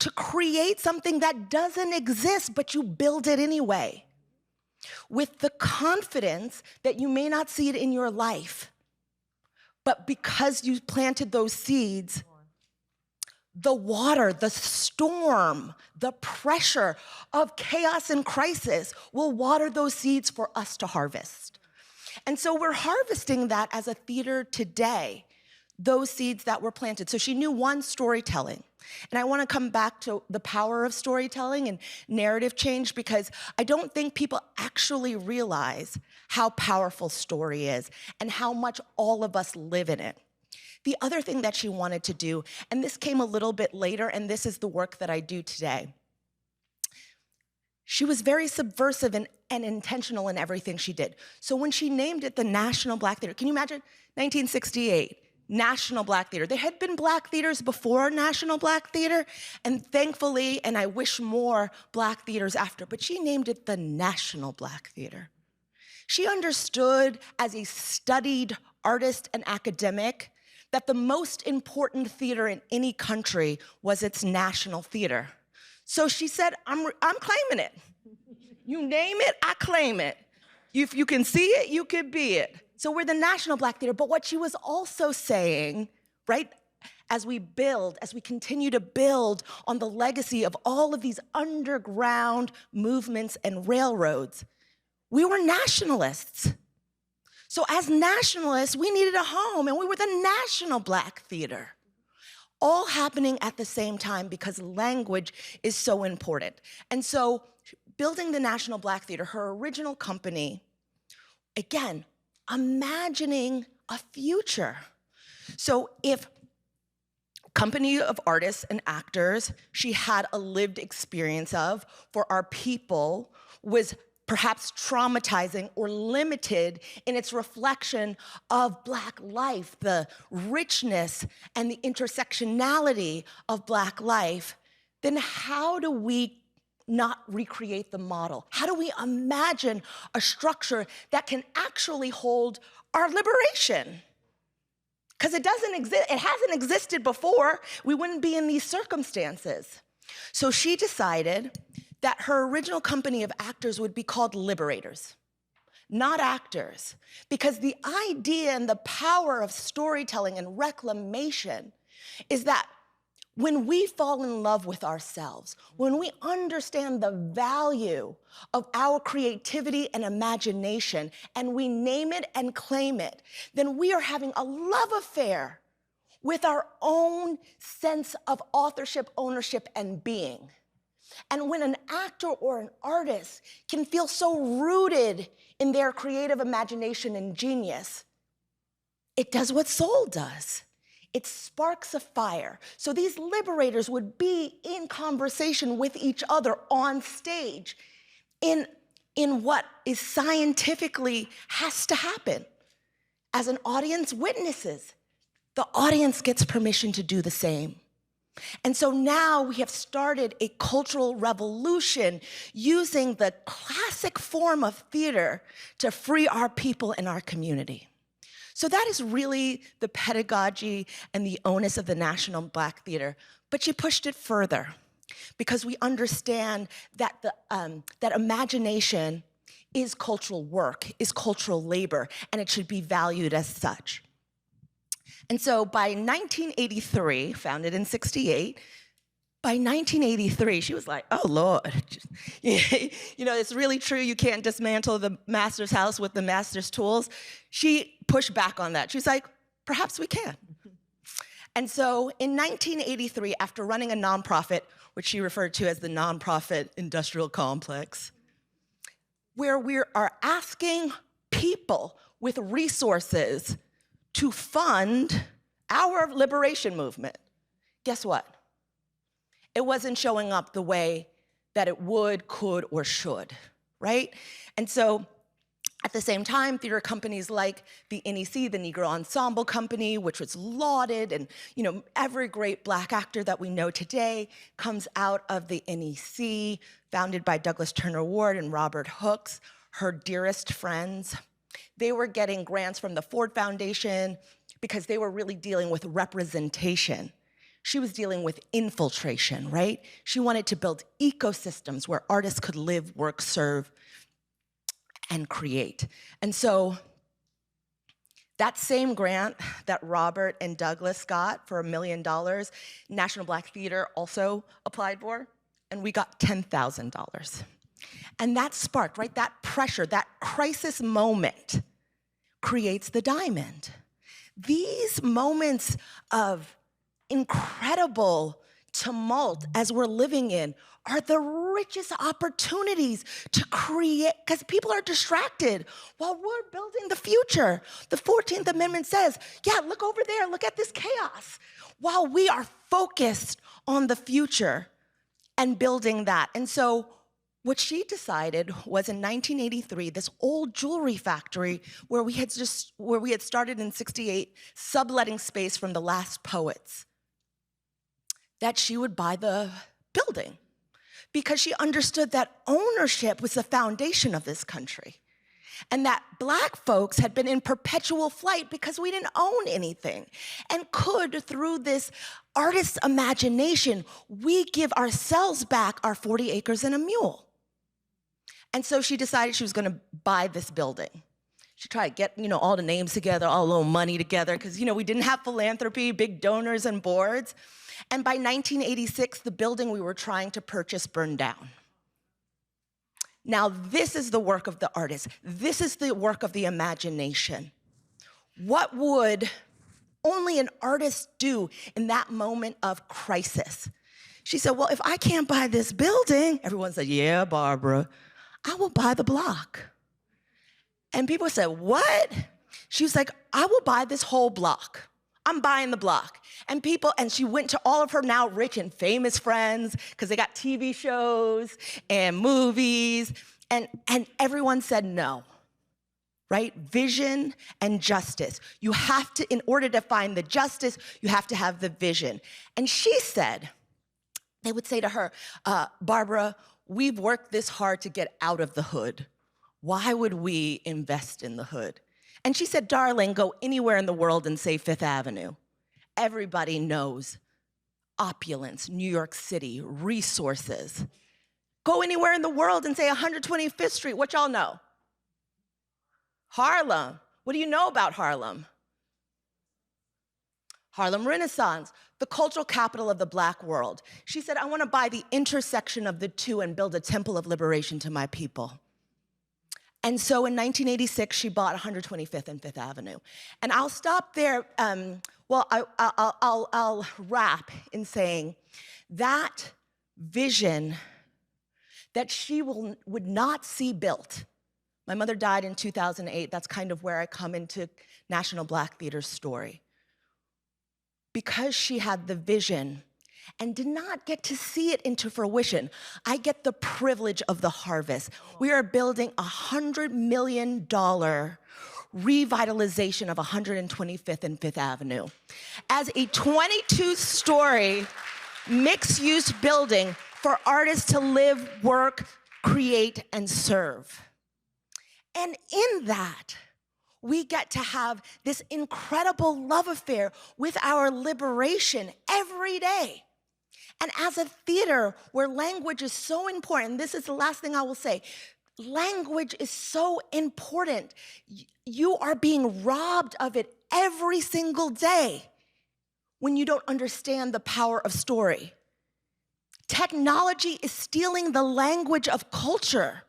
to create something that doesn't exist, but you build it anyway, with the confidence that you may not see it in your life, but because you planted those seeds, the water, the storm, the pressure of chaos and crisis will water those seeds for us to harvest. And so we're harvesting that as a theater today those seeds that were planted. So she knew, one, storytelling. And I want to come back to the power of storytelling and narrative change, because I don't think people actually realize how powerful story is and how much all of us live in it. The other thing that she wanted to do, and this came a little bit later, and this is the work that I do today. She was very subversive and intentional in everything she did. So when she named it the National Black Theater, can you imagine? 1968, National Black Theater. There had been Black theaters before National Black Theater, and thankfully, and I wish more Black theaters after, but she named it the National Black Theater. She understood, as a studied artist and academic, that the most important theater in any country was its national theater. So she said, I'm claiming it. You name it, I claim it. If you can see it, you can be it. So we're the National Black Theater. But what she was also saying, right, as we continue to build on the legacy of all of these underground movements and railroads, we were nationalists. So as nationalists, we needed a home, and we were the National Black Theater. All happening at the same time because language is so important. And so building the National Black Theater, her original company, again, imagining a future. So if company of artists and actors she had a lived experience of for our people was perhaps traumatizing or limited in its reflection of Black life, the richness and the intersectionality of Black life, then how do we not recreate the model? How do we imagine a structure that can actually hold our liberation? Because it doesn't exist, it hasn't existed before. We wouldn't be in these circumstances. So she decided that her original company of actors would be called Liberators, not actors, because the idea and the power of storytelling and reclamation is that when we fall in love with ourselves, when we understand the value of our creativity and imagination, and we name it and claim it, then we are having a love affair with our own sense of authorship, ownership, and being. And when an actor or an artist can feel so rooted in their creative imagination and genius, it does what soul does. It sparks a fire. So these liberators would be in conversation with each other on stage in what is scientifically has to happen. As an audience witnesses, the audience gets permission to do the same. And so now we have started a cultural revolution using the classic form of theater to free our people and our community. So that is really the pedagogy and the onus of the National Black Theater. But she pushed it further because we understand that that imagination is cultural work, is cultural labor, and it should be valued as such. And so by 1983, founded in 68, by 1983, she was like, oh, Lord. You know, it's really true, you can't dismantle the master's house with the master's tools. She pushed back on that. She was like, perhaps we can. And so in 1983, after running a nonprofit, which she referred to as the Nonprofit Industrial Complex, where we are asking people with resources to fund our liberation movement, guess what? It wasn't showing up the way that it would, could, or should, right? And so at the same time, theater companies like the NEC, the Negro Ensemble Company, which was lauded, and every great Black actor that we know today comes out of the NEC, founded by Douglas Turner Ward and Robert Hooks, her dearest friends. They were getting grants from the Ford Foundation because they were really dealing with representation. She was dealing with infiltration, right? She wanted to build ecosystems where artists could live, work, serve, and create. And so that same grant that Robert and Douglas got for $1 million, National Black Theater also applied for, and we got $10,000. And that sparked, right, that pressure, that crisis moment creates the diamond. these moments of incredible tumult as we're living in are the richest opportunities to create, because people are distracted while we're building the future. The 14th Amendment says, yeah, look over there, look at this chaos, while we are focused on the future and building that. And so what she decided was in 1983, this old jewelry factory where we had started in 68, subletting space from the last poets, that she would buy the building because she understood that ownership was the foundation of this country and that Black folks had been in perpetual flight because we didn't own anything and could, through this artist's imagination, we give ourselves back our 40 acres and a mule. And so she decided she was gonna buy this building. She tried to get, all the names together, all a little money together, because, we didn't have philanthropy, big donors and boards. And by 1986, the building we were trying to purchase burned down. Now, this is the work of the artist. This is the work of the imagination. What would only an artist do in that moment of crisis? She said, well, if I can't buy this building, everyone said, yeah, Barbara, I will buy the block. And people said, what? She was like, I will buy this whole block. I'm buying the block. And she went to all of her now rich and famous friends, because they got TV shows and movies, and everyone said no, right? Vision and justice. You have to, in order to find the justice, you have to have the vision. And she said, they would say to her, Barbara, we've worked this hard to get out of the hood. Why would we invest in the hood? And she said, darling, go anywhere in the world and say Fifth Avenue. Everybody knows opulence, New York City, resources. Go anywhere in the world and say 125th Street. What y'all know? Harlem. What do you know about Harlem? Harlem Renaissance, the cultural capital of the Black world. She said, I want to buy the intersection of the two and build a temple of liberation to my people. And so in 1986, she bought 125th and Fifth Avenue. And I'll stop there. I'll wrap in saying that vision that she would not see built. My mother died in 2008. That's kind of where I come into National Black Theater's story. Because she had the vision and did not get to see it into fruition, I get the privilege of the harvest. We are building a $100 million revitalization of 125th and Fifth Avenue as a 22-story mixed-use building for artists to live, work, create, and serve. And in that, we get to have this incredible love affair with our liberation every day. And as a theater where language is so important, this is the last thing I will say, language is so important. You are being robbed of it every single day when you don't understand the power of story. Technology is stealing the language of culture.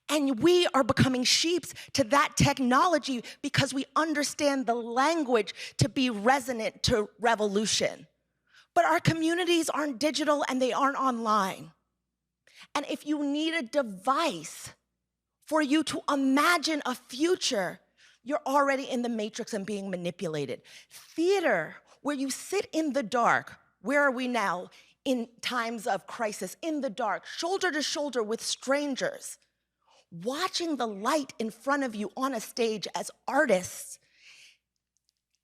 And we are becoming sheeps to that technology because we understand the language to be resonant to revolution. But our communities aren't digital and they aren't online. And if you need a device for you to imagine a future, you're already in the matrix and being manipulated. Theater, where you sit in the dark, where are we now? In times of crisis, in the dark, shoulder to shoulder with strangers, watching the light in front of you on a stage as artists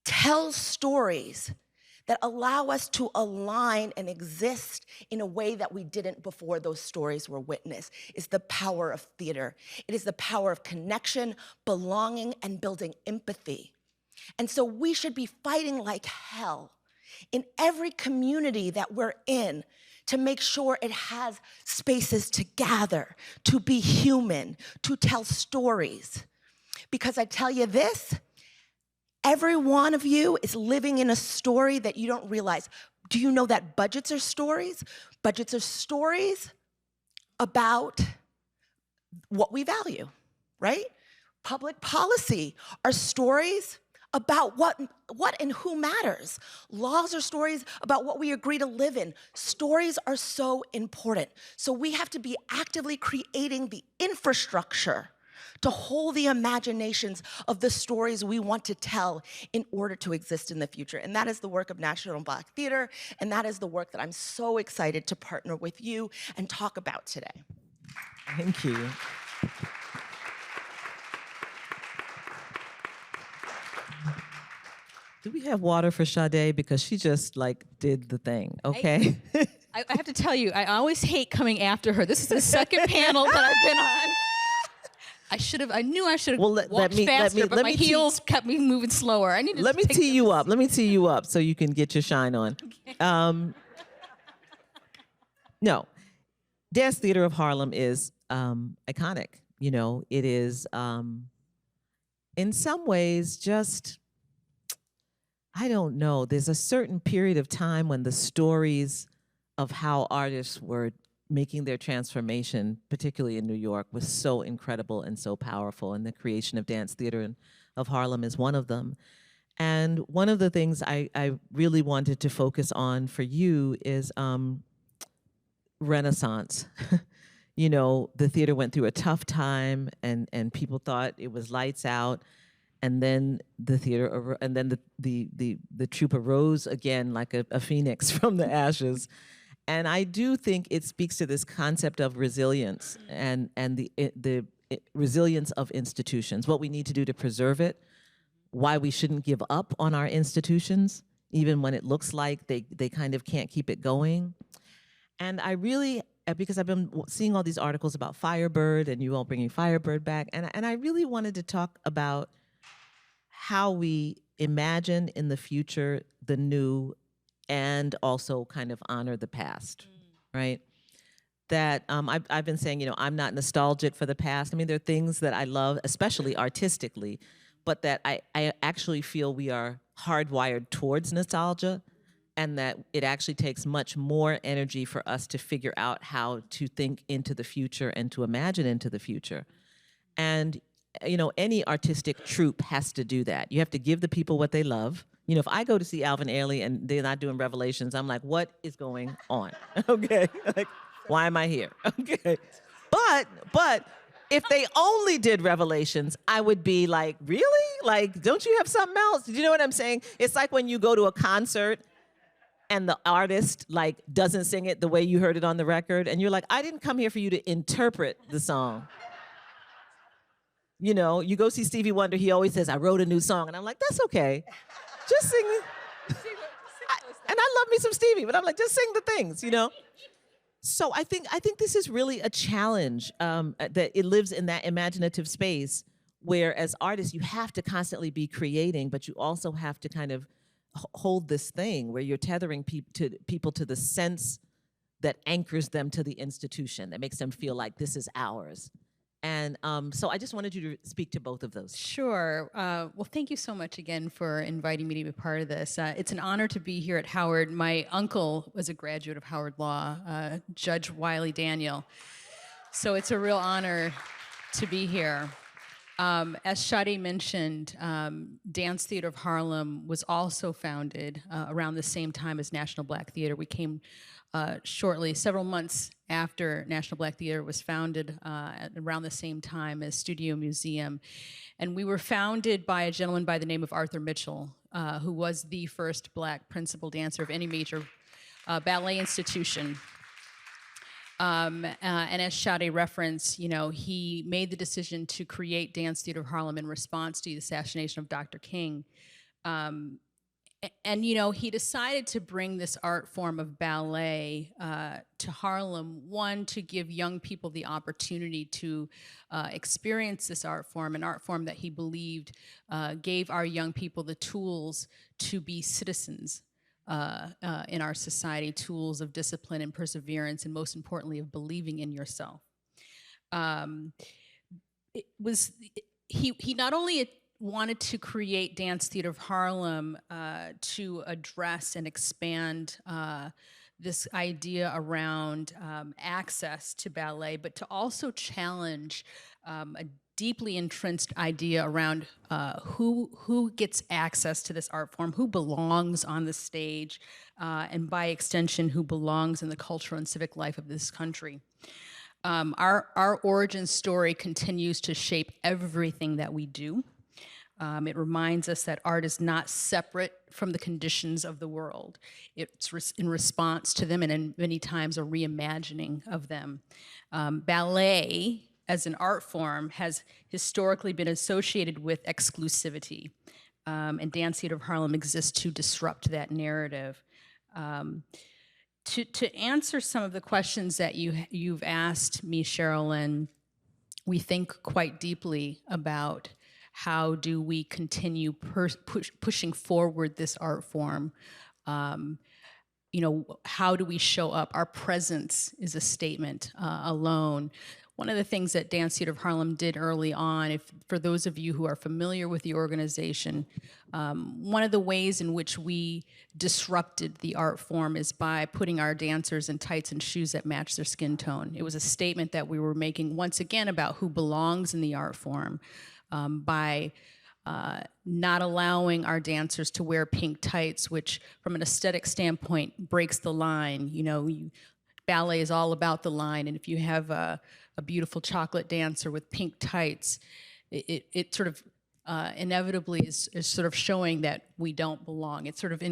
tell stories that allow us to align and exist in a way that we didn't before those stories were witnessed, is the power of theater. It is the power of connection, belonging, and building empathy. And so we should be fighting like hell in every community that we're in to make sure it has spaces to gather, to be human, to tell stories. Because I tell you this, every one of you is living in a story that you don't realize. Do you know that budgets are stories? Budgets are stories about what we value, right? Public policy are stories about what and who matters. Laws are stories about what we agree to live in. Stories are so important. So we have to be actively creating the infrastructure to hold the imaginations of the stories we want to tell in order to exist in the future. And that is the work of National Black Theater, and that is the work that I'm so excited to partner with you and talk about today. Thank you. Do we have water for Sade? Because she just like did the thing, okay? I have to tell you, I always hate coming after her. This is the second panel that I've been on. I knew I should have walked faster, but my heels kept me moving slower. I need to Let me tee you up. Let me tee you up so you can get your shine on. Okay. No, Dance Theater of Harlem is iconic. You know, it is in some ways just, I don't know, there's a certain period of time when the stories of how artists were making their transformation, particularly in New York, was so incredible and so powerful. And the creation of Dance Theater of Harlem is one of them. And one of the things I really wanted to focus on for you is Renaissance. You know, the theater went through a tough time, and people thought it was lights out. And then the theater, and then the troupe arose again like a phoenix from the ashes. And I do think it speaks to this concept of resilience and the resilience of institutions, what we need to do to preserve it, why we shouldn't give up on our institutions, even when it looks like they kind of can't keep it going. And I really, because I've been seeing all these articles about Firebird and you all bringing Firebird back, and I really wanted to talk about how we imagine in the future the new and also kind of honor the past, right? That I've been saying, you know, I'm not nostalgic for the past. I mean, there are things that I love, especially artistically, but that I actually feel we are hardwired towards nostalgia, and that it actually takes much more energy for us to figure out how to think into the future and to imagine into the future. And, you know, any artistic troupe has to do that. You have to give the people what they love. You know, if I go to see Alvin Ailey and they're not doing Revelations, I'm like, what is going on? Okay, like, why am I here? Okay, but if they only did Revelations, I would be like, really? Like, don't you have something else? Do you know what I'm saying? It's like when you go to a concert and the artist like doesn't sing it the way you heard it on the record, and you're like, I didn't come here for you to interpret the song. You know, you go see Stevie Wonder, he always says, I wrote a new song, and I'm like, that's okay. Just sing it. And I love me some Stevie, but I'm like, just sing the things, you know? So I think this is really a challenge, that it lives in that imaginative space where as artists, you have to constantly be creating, but you also have to kind of hold this thing where you're tethering people to the sense that anchors them to the institution, that makes them feel like this is ours. And so I just wanted you to speak to both of those. Sure. Well, thank you so much again for inviting me to be part of this. It's an honor to be here at Howard. My uncle was a graduate of Howard Law, Judge Wiley Daniel. So it's a real honor to be here. As Sade mentioned, Dance Theater of Harlem was also founded around the same time as National Black Theater. We came shortly, several months after National Black Theater was founded, around the same time as Studio Museum. And we were founded by a gentleman by the name of Arthur Mitchell, who was the first Black principal dancer of any major ballet institution. And as Sade referenced, you know, he made the decision to create Dance Theater of Harlem in response to the assassination of Dr. King. And, you know, he decided to bring this art form of ballet to Harlem, one, to give young people the opportunity to experience this art form, an art form that he believed gave our young people the tools to be citizens in our society, tools of discipline and perseverance, and most importantly, of believing in yourself. He not only wanted to create Dance Theater of Harlem to address and expand this idea around access to ballet, but to also challenge a deeply entrenched idea around who gets access to this art form, who belongs on the stage, and by extension, who belongs in the cultural and civic life of this country. Our origin story continues to shape everything that we do. It reminds us that art is not separate from the conditions of the world. It's in response to them, and in many times a reimagining of them. Ballet, as an art form, has historically been associated with exclusivity, and Dance Theater of Harlem exists to disrupt that narrative. To answer some of the questions that you've asked me, Sherrilyn, we think quite deeply about how do we continue pushing forward this art form. You know, how do we show up? Our presence is a statement alone. One of the things that Dance Theater of Harlem did early on, for those of you who are familiar with the organization, one of the ways in which we disrupted the art form is by putting our dancers in tights and shoes that match their skin tone. It was a statement that we were making once again about who belongs in the art form, by not allowing our dancers to wear pink tights, which from an aesthetic standpoint breaks the line. You know, ballet is all about the line, and if you have a beautiful chocolate dancer with pink tights, it sort of inevitably is sort of showing that we don't belong. It's sort of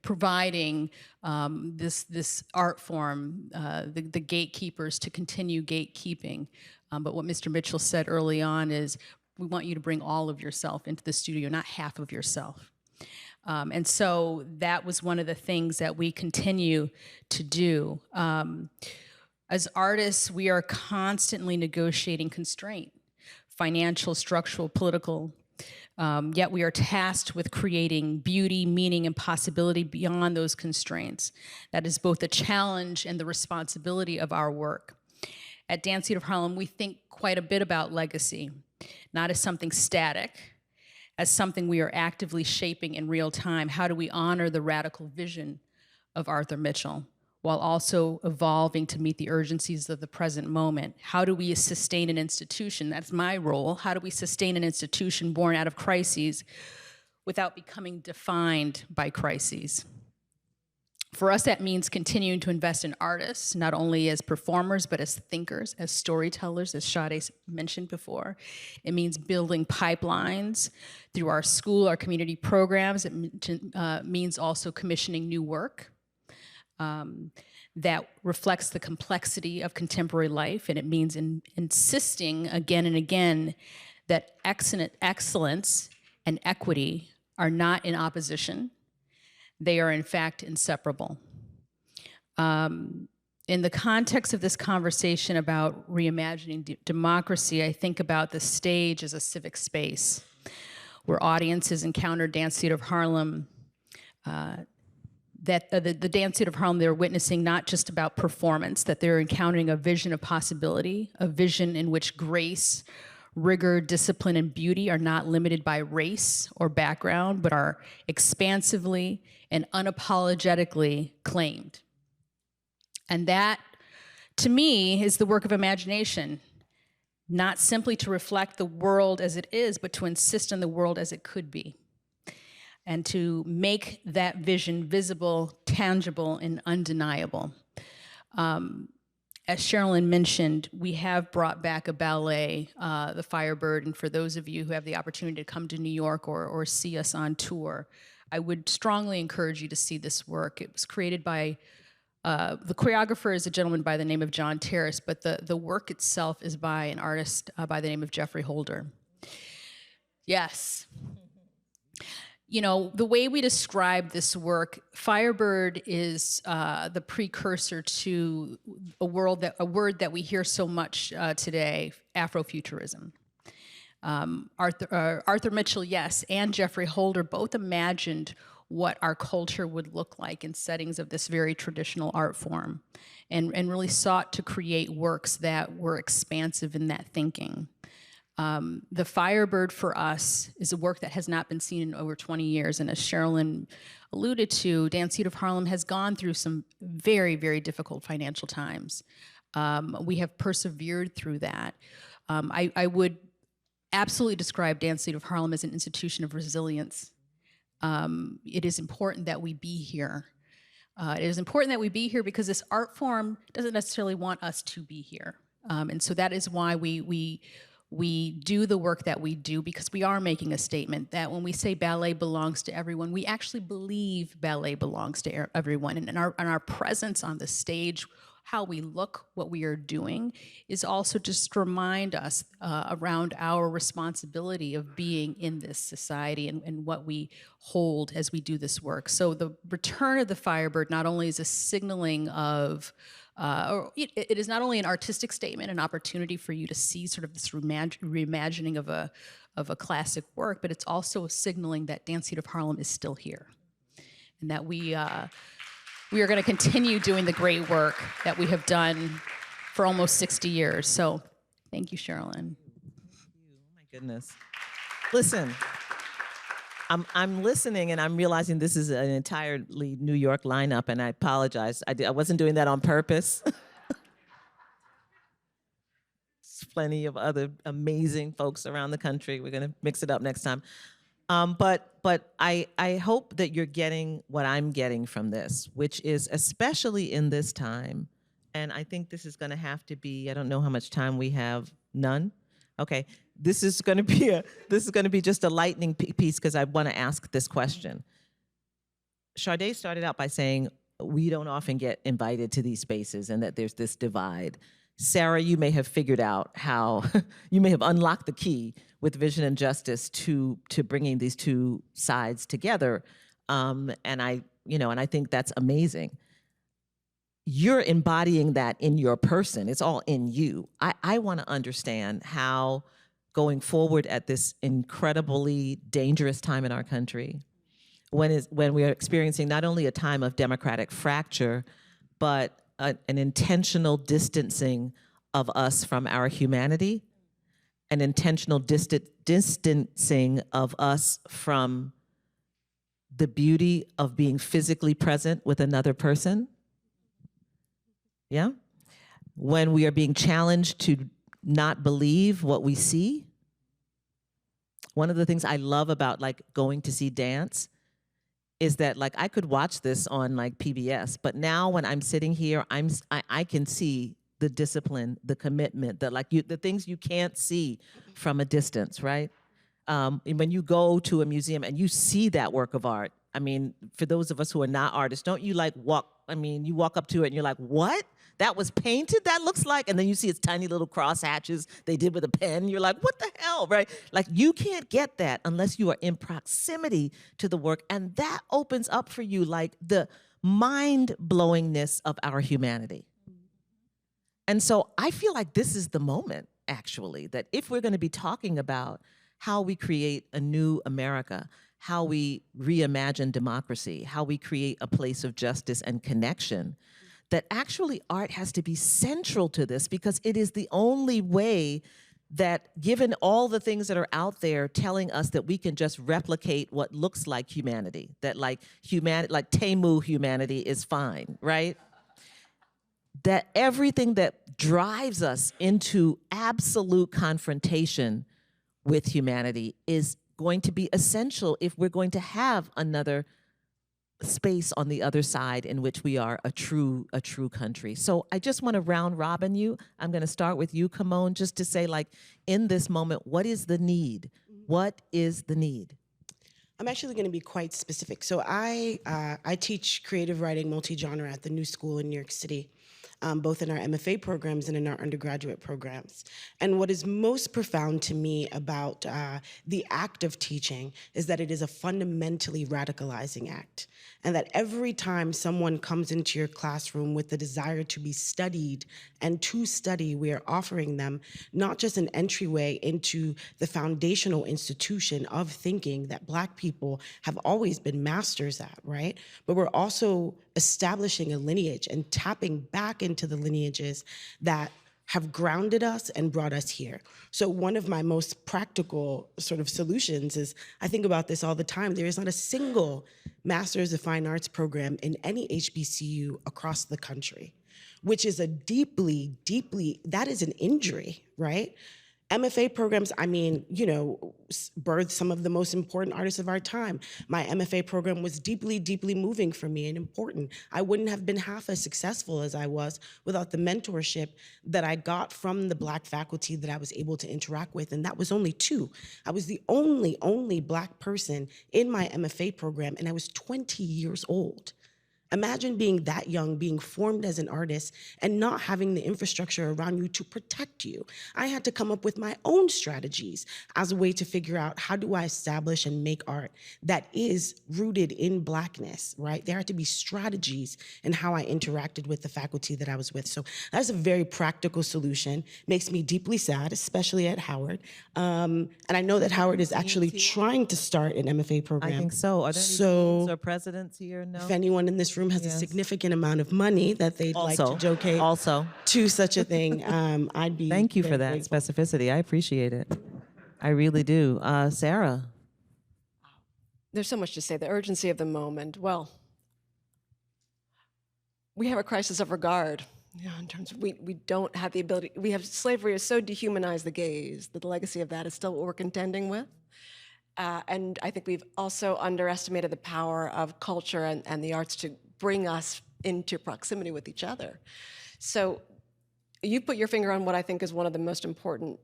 providing this art form, the gatekeepers to continue gatekeeping. But what Mr. Mitchell said early on is, we want you to bring all of yourself into the studio, not half of yourself. And so that was one of the things that we continue to do. As artists, we are constantly negotiating constraint, financial, structural, political, yet we are tasked with creating beauty, meaning, and possibility beyond those constraints. That is both the challenge and the responsibility of our work. At Dance Theater of Harlem, we think quite a bit about legacy, not as something static, as something we are actively shaping in real time. How do we honor the radical vision of Arthur Mitchell while also evolving to meet the urgencies of the present moment? How do we sustain an institution? That's my role. How do we sustain an institution born out of crises without becoming defined by crises? For us, that means continuing to invest in artists, not only as performers, but as thinkers, as storytellers, as Sade mentioned before. It means building pipelines through our school, our community programs. It means also commissioning new work that reflects the complexity of contemporary life. And it means insisting again and again that excellence and equity are not in opposition. They are in fact inseparable. In the context of this conversation about reimagining democracy, I think about the stage as a civic space where audiences encounter Dance Theater of Harlem, that the Dance Theater of Harlem, they're witnessing not just about performance, that they're encountering a vision of possibility, a vision in which grace, rigor, discipline, and beauty are not limited by race or background, but are expansively and unapologetically claimed. And that, to me, is the work of imagination, not simply to reflect the world as it is, but to insist on the world as it could be, and to make that vision visible, tangible, and undeniable. As Sherrilyn mentioned, we have brought back a ballet, The Firebird, and for those of you who have the opportunity to come to New York or see us on tour, I would strongly encourage you to see this work. It was created by, the choreographer is a gentleman by the name of John Terrace, but the work itself is by an artist by the name of Jeffrey Holder. Yes. You know, the way we describe this work, Firebird is the precursor to a word that we hear so much today, Afrofuturism. Arthur Mitchell, yes, and Jeffrey Holder both imagined what our culture would look like in settings of this very traditional art form, and really sought to create works that were expansive in that thinking. The Firebird for us is a work that has not been seen in over 20 years, and as Sherrilyn alluded to, Dance Theater of Harlem has gone through some very, very difficult financial times. We have persevered through that. I would absolutely describe Dance Theater of Harlem as an institution of resilience. It is important that we be here. It is important that we be here because this art form doesn't necessarily want us to be here. And so that is why we do the work that we do, because we are making a statement that when we say ballet belongs to everyone, we actually believe ballet belongs to everyone. And our presence on the stage, how we look, what we are doing, is also just to remind us around our responsibility of being in this society and what we hold as we do this work. So the return of the Firebird not only is a signaling of it is not only an artistic statement, an opportunity for you to see sort of this reimagining of a classic work, but it's also a signaling that Dance Theater of Harlem is still here, and that we are going to continue doing the great work that we have done for almost 60 years. So, thank you, Sherrilyn. Oh my goodness! Listen. I'm listening and I'm realizing this is an entirely New York lineup, and I apologize. I wasn't doing that on purpose. There's plenty of other amazing folks around the country. We're gonna mix it up next time. But I hope that you're getting what I'm getting from this, which is, especially in this time, and I think this is gonna have to be, I don't know how much time we have, none? Okay, this is going to be just a lightning piece, because I want to ask this question. Sade started out by saying we don't often get invited to these spaces and that there's this divide. Sarah, you may have figured out how, you may have unlocked the key with Vision and Justice to bringing these two sides together, and I think that's amazing. You're embodying that in your person. It's all in you. I want to understand how, going forward at this incredibly dangerous time in our country, when we are experiencing not only a time of democratic fracture, but an intentional distancing of us from our humanity, an intentional distancing of us from the beauty of being physically present with another person. Yeah? When we are being challenged to not believe what we see. One of the things I love about going to see dance is that I could watch this on PBS, but now when I'm sitting here, I can see the discipline, the commitment, the things you can't see from a distance, right? When you go to a museum and you see that work of art, I mean, for those of us who are not artists, don't you you walk up to it and you're like, what? That was painted? That looks like, and then you see its tiny little cross hatches they did with a pen. You're like, what the hell, right? You can't get that unless you are in proximity to the work, and that opens up for you the mind-blowingness of our humanity. And so I feel like this is the moment, actually, that if we're going to be talking about how we create a new America, how we reimagine democracy, how we create a place of justice and connection, that actually art has to be central to this, because it is the only way that, given all the things that are out there telling us that we can just replicate what looks like humanity, that humanity, Temu humanity is fine, right? That everything that drives us into absolute confrontation with humanity is going to be essential if we're going to have another space on the other side in which we are a true country. So I just want to round robin you. I'm going to start with you, Camoghne, just to say, in this moment, what is the need? What is the need? I'm actually going to be quite specific. So I teach creative writing multi-genre at the New School in New York City, both in our MFA programs and in our undergraduate programs. And what is most profound to me about the act of teaching is that it is a fundamentally radicalizing act. And that every time someone comes into your classroom with the desire to be studied and to study, we are offering them not just an entryway into the foundational institution of thinking that Black people have always been masters at, right? But we're also establishing a lineage and tapping back into the lineages that have grounded us and brought us here. So one of my most practical sort of solutions is, I think about this all the time, there is not a single Masters of Fine Arts program in any HBCU across the country, which is a deeply, that is an injury, right? MFA programs, I mean, you know, birthed some of the most important artists of our time. My MFA program was deeply, deeply moving for me and important. I wouldn't have been half as successful as I was without the mentorship that I got from the Black faculty that I was able to interact with, and that was only 2. I was the only Black person in my MFA program, and I was 20 years old. Imagine being that young, being formed as an artist, and not having the infrastructure around you to protect you. I had to come up with my own strategies as a way to figure out, how do I establish and make art that is rooted in Blackness, right? There had to be strategies in how I interacted with the faculty that I was with. So that's a very practical solution. Makes me deeply sad, especially at Howard. And I know that Howard is actually trying to start an MFA program. I think so. Are there any deans or presidents here? No. If anyone in this room has a significant amount of money that they'd like to donate to such a thing, I'd be Thank you for that grateful. specificity. I appreciate it. I really do. Sarah. There's so much to say. The urgency of the moment. Well, we have a crisis of regard. You know, in terms of we don't have the ability. We have slavery has so dehumanized the gaze that the legacy of that is still what we're contending with. And I think we've also underestimated the power of culture and the arts to bring us into proximity with each other. So you put your finger on what I think is one of the most important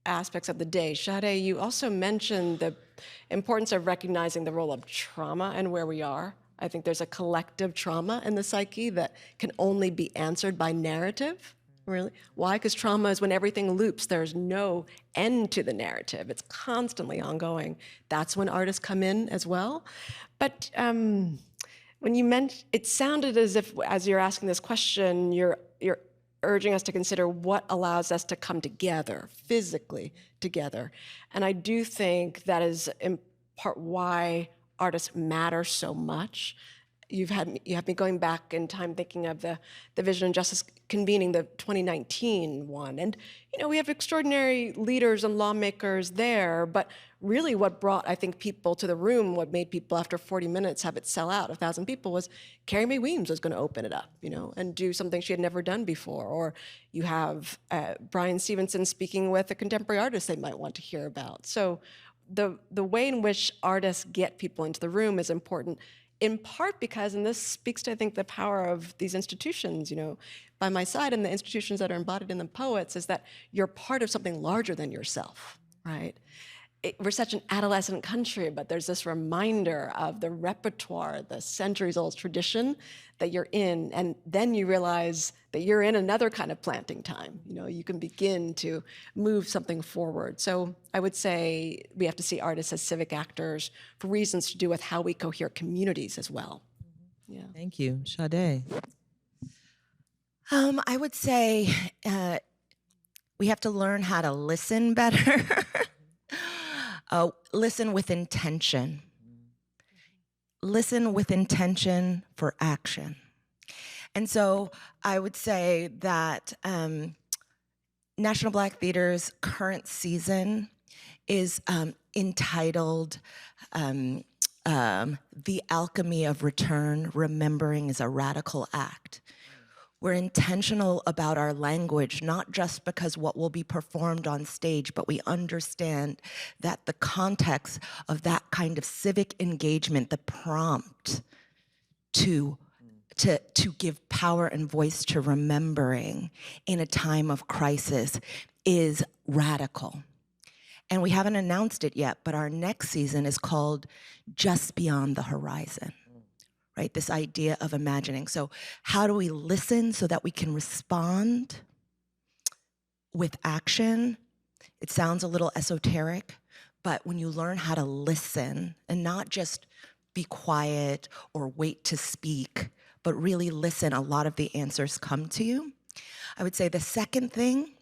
aspects of the day. Sade, you also mentioned the importance of recognizing the role of trauma and where we are. I think there's a collective trauma in the psyche that can only be answered by narrative. Really? Why? Because trauma is when everything loops. There's no end to the narrative. It's constantly ongoing. That's when artists come in as well. But when you meant, it sounded as if, as you're asking this question, you're urging us to consider what allows us to come together, physically together. And I do think that is in part why artists matter so much. You have me going back in time thinking of the Vision and Justice convening, the 2019 one. And, you know, we have extraordinary leaders and lawmakers there, but really what brought, I think, people to the room, what made people after 40 minutes have it sell out, 1,000 people, was Carrie Mae Weems was going to open it up, you know, and do something she had never done before. Or you have Brian Stevenson speaking with a contemporary artist they might want to hear about. So the way in which artists get people into the room is important, in part because, and this speaks to, I think, the power of these institutions, you know, by my side, and the institutions that are embodied in the poets, is that you're part of something larger than yourself, right? We're such an adolescent country, but there's this reminder of the repertoire, the centuries-old tradition that you're in, and then you realize that you're in another kind of planting time. You know, you can begin to move something forward. So I would say we have to see artists as civic actors for reasons to do with how we cohere communities as well. Yeah. Thank you. Sade. I would say we have to learn how to listen better. Listen with intention. Listen with intention for action. And so I would say that National Black Theater's current season is entitled The Alchemy of Return, Remembering is a Radical Act. We're intentional about our language, not just because what will be performed on stage, but we understand that the context of that kind of civic engagement, the prompt to give power and voice to remembering in a time of crisis is radical. And we haven't announced it yet, but our next season is called Just Beyond the Horizon. Right, this idea of imagining. So how do we listen so that we can respond with action? It sounds a little esoteric, but when you learn how to listen and not just be quiet or wait to speak, but really listen, a lot of the answers come to you. I would say the second thing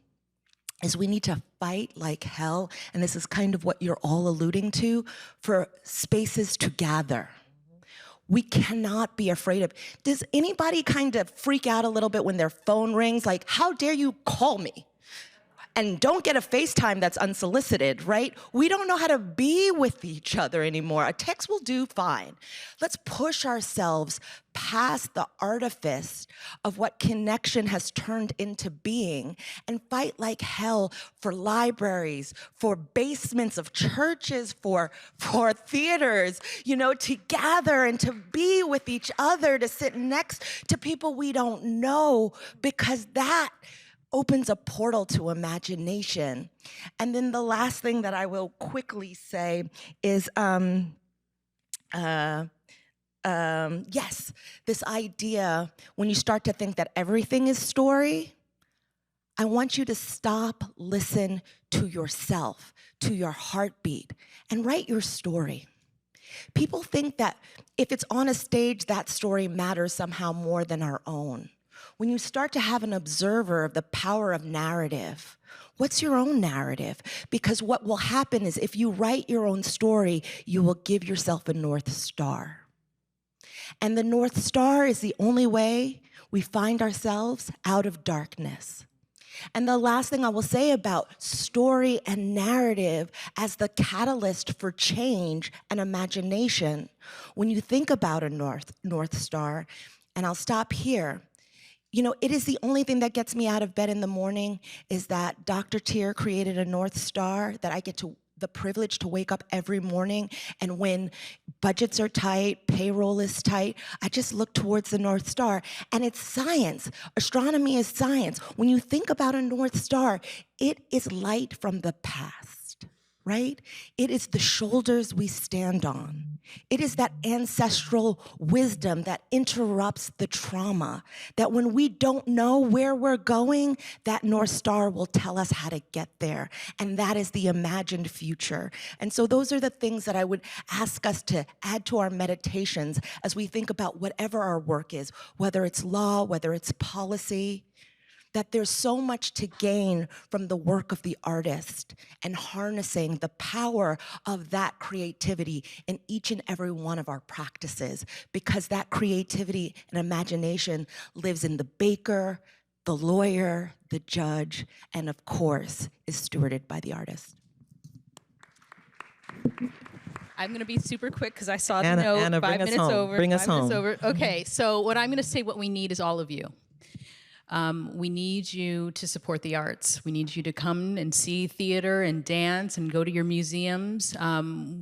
is we need to fight like hell, and this is kind of what you're all alluding to, for spaces to gather. We cannot be afraid of. Does anybody kind of freak out a little bit when their phone rings? Like, how dare you call me? and don't get a FaceTime that's unsolicited, right? We don't know how to be with each other anymore. A text will do fine. Let's push ourselves past the artifice of what connection has turned into being and fight like hell for libraries, for basements of churches, for theaters, to gather and to be with each other, to sit next to people we don't know, because that opens a portal to imagination. And then the last thing that I will quickly say is, yes, this idea, when you start to think that everything is story, I want you to stop, listen to yourself, to your heartbeat, and write your story. People think that if it's on a stage, that story matters somehow more than our own. When you start to have an observer of the power of narrative, what's your own narrative? Because what will happen is if you write your own story, you will give yourself a North Star. And the North Star is the only way we find ourselves out of darkness. And the last thing I will say about story and narrative as the catalyst for change and imagination, when you think about a North Star, and I'll stop here, it is the only thing that gets me out of bed in the morning is that Dr. Tier created a North Star that I get the privilege to wake up every morning, and when budgets are tight, payroll is tight, I just look towards the North Star. And it's science. Astronomy is science. When you think about a North Star, it is light from the past, right? It is the shoulders we stand on. It is that ancestral wisdom that interrupts the trauma, that when we don't know where we're going, that North Star will tell us how to get there. And that is the imagined future. And so those are the things that I would ask us to add to our meditations as we think about whatever our work is, whether it's law, whether it's policy, that there's so much to gain from the work of the artist and harnessing the power of that creativity in each and every one of our practices, because that creativity and imagination lives in the baker, the lawyer, the judge, and of course, is stewarded by the artist. I'm going to be super quick because I saw the Anna, note. Anna, 5 bring us minutes home. over. Bring us 5 minutes home. over. Okay, so what I'm going to say, what we need is all of you. We need you to support the arts. We need you to come and see theater and dance and go to your museums.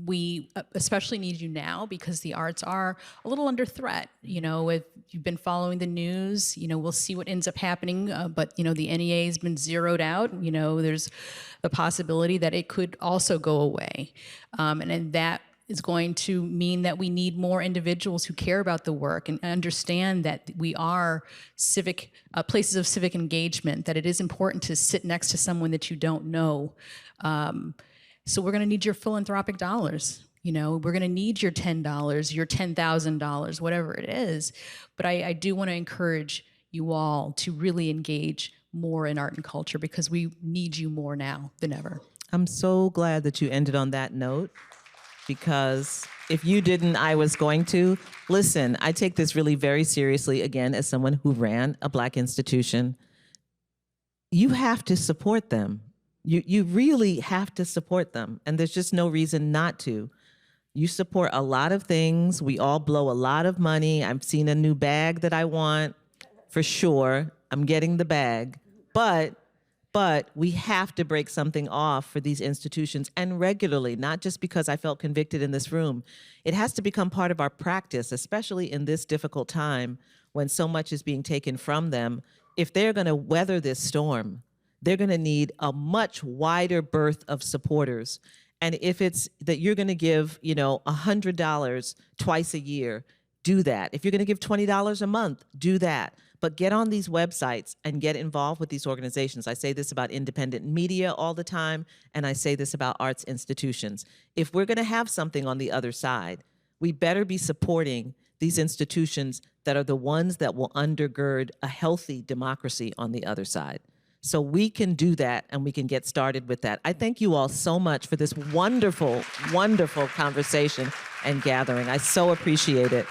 We especially need you now because the arts are a little under threat. If you've been following the news, we'll see what ends up happening. But the NEA has been zeroed out. There's the possibility that it could also go away. And that is going to mean that we need more individuals who care about the work and understand that we are civic places of civic engagement, that it is important to sit next to someone that you don't know. So we're going to need your philanthropic dollars. We're going to need your $10, your $10,000, whatever it is. But I do want to encourage you all to really engage more in art and culture because we need you more now than ever. I'm so glad that you ended on that note, because if you didn't, I was going to. Listen, I take this really very seriously, again, as someone who ran a Black institution. You have to support them. You really have to support them, and there's just no reason not to. You support a lot of things. We all blow a lot of money. I've seen a new bag that I want, for sure. I'm getting the bag. But we have to break something off for these institutions, and regularly, not just because I felt convicted in this room. It has to become part of our practice, especially in this difficult time when so much is being taken from them. If they're going to weather this storm, they're going to need a much wider berth of supporters. And if it's that you're going to give, $100 twice a year, do that. If you're going to give $20 a month, do that. But get on these websites and get involved with these organizations. I say this about independent media all the time, and I say this about arts institutions. If we're going to have something on the other side, we better be supporting these institutions that are the ones that will undergird a healthy democracy on the other side. So we can do that, and we can get started with that. I thank you all so much for this wonderful, wonderful conversation and gathering. I so appreciate it.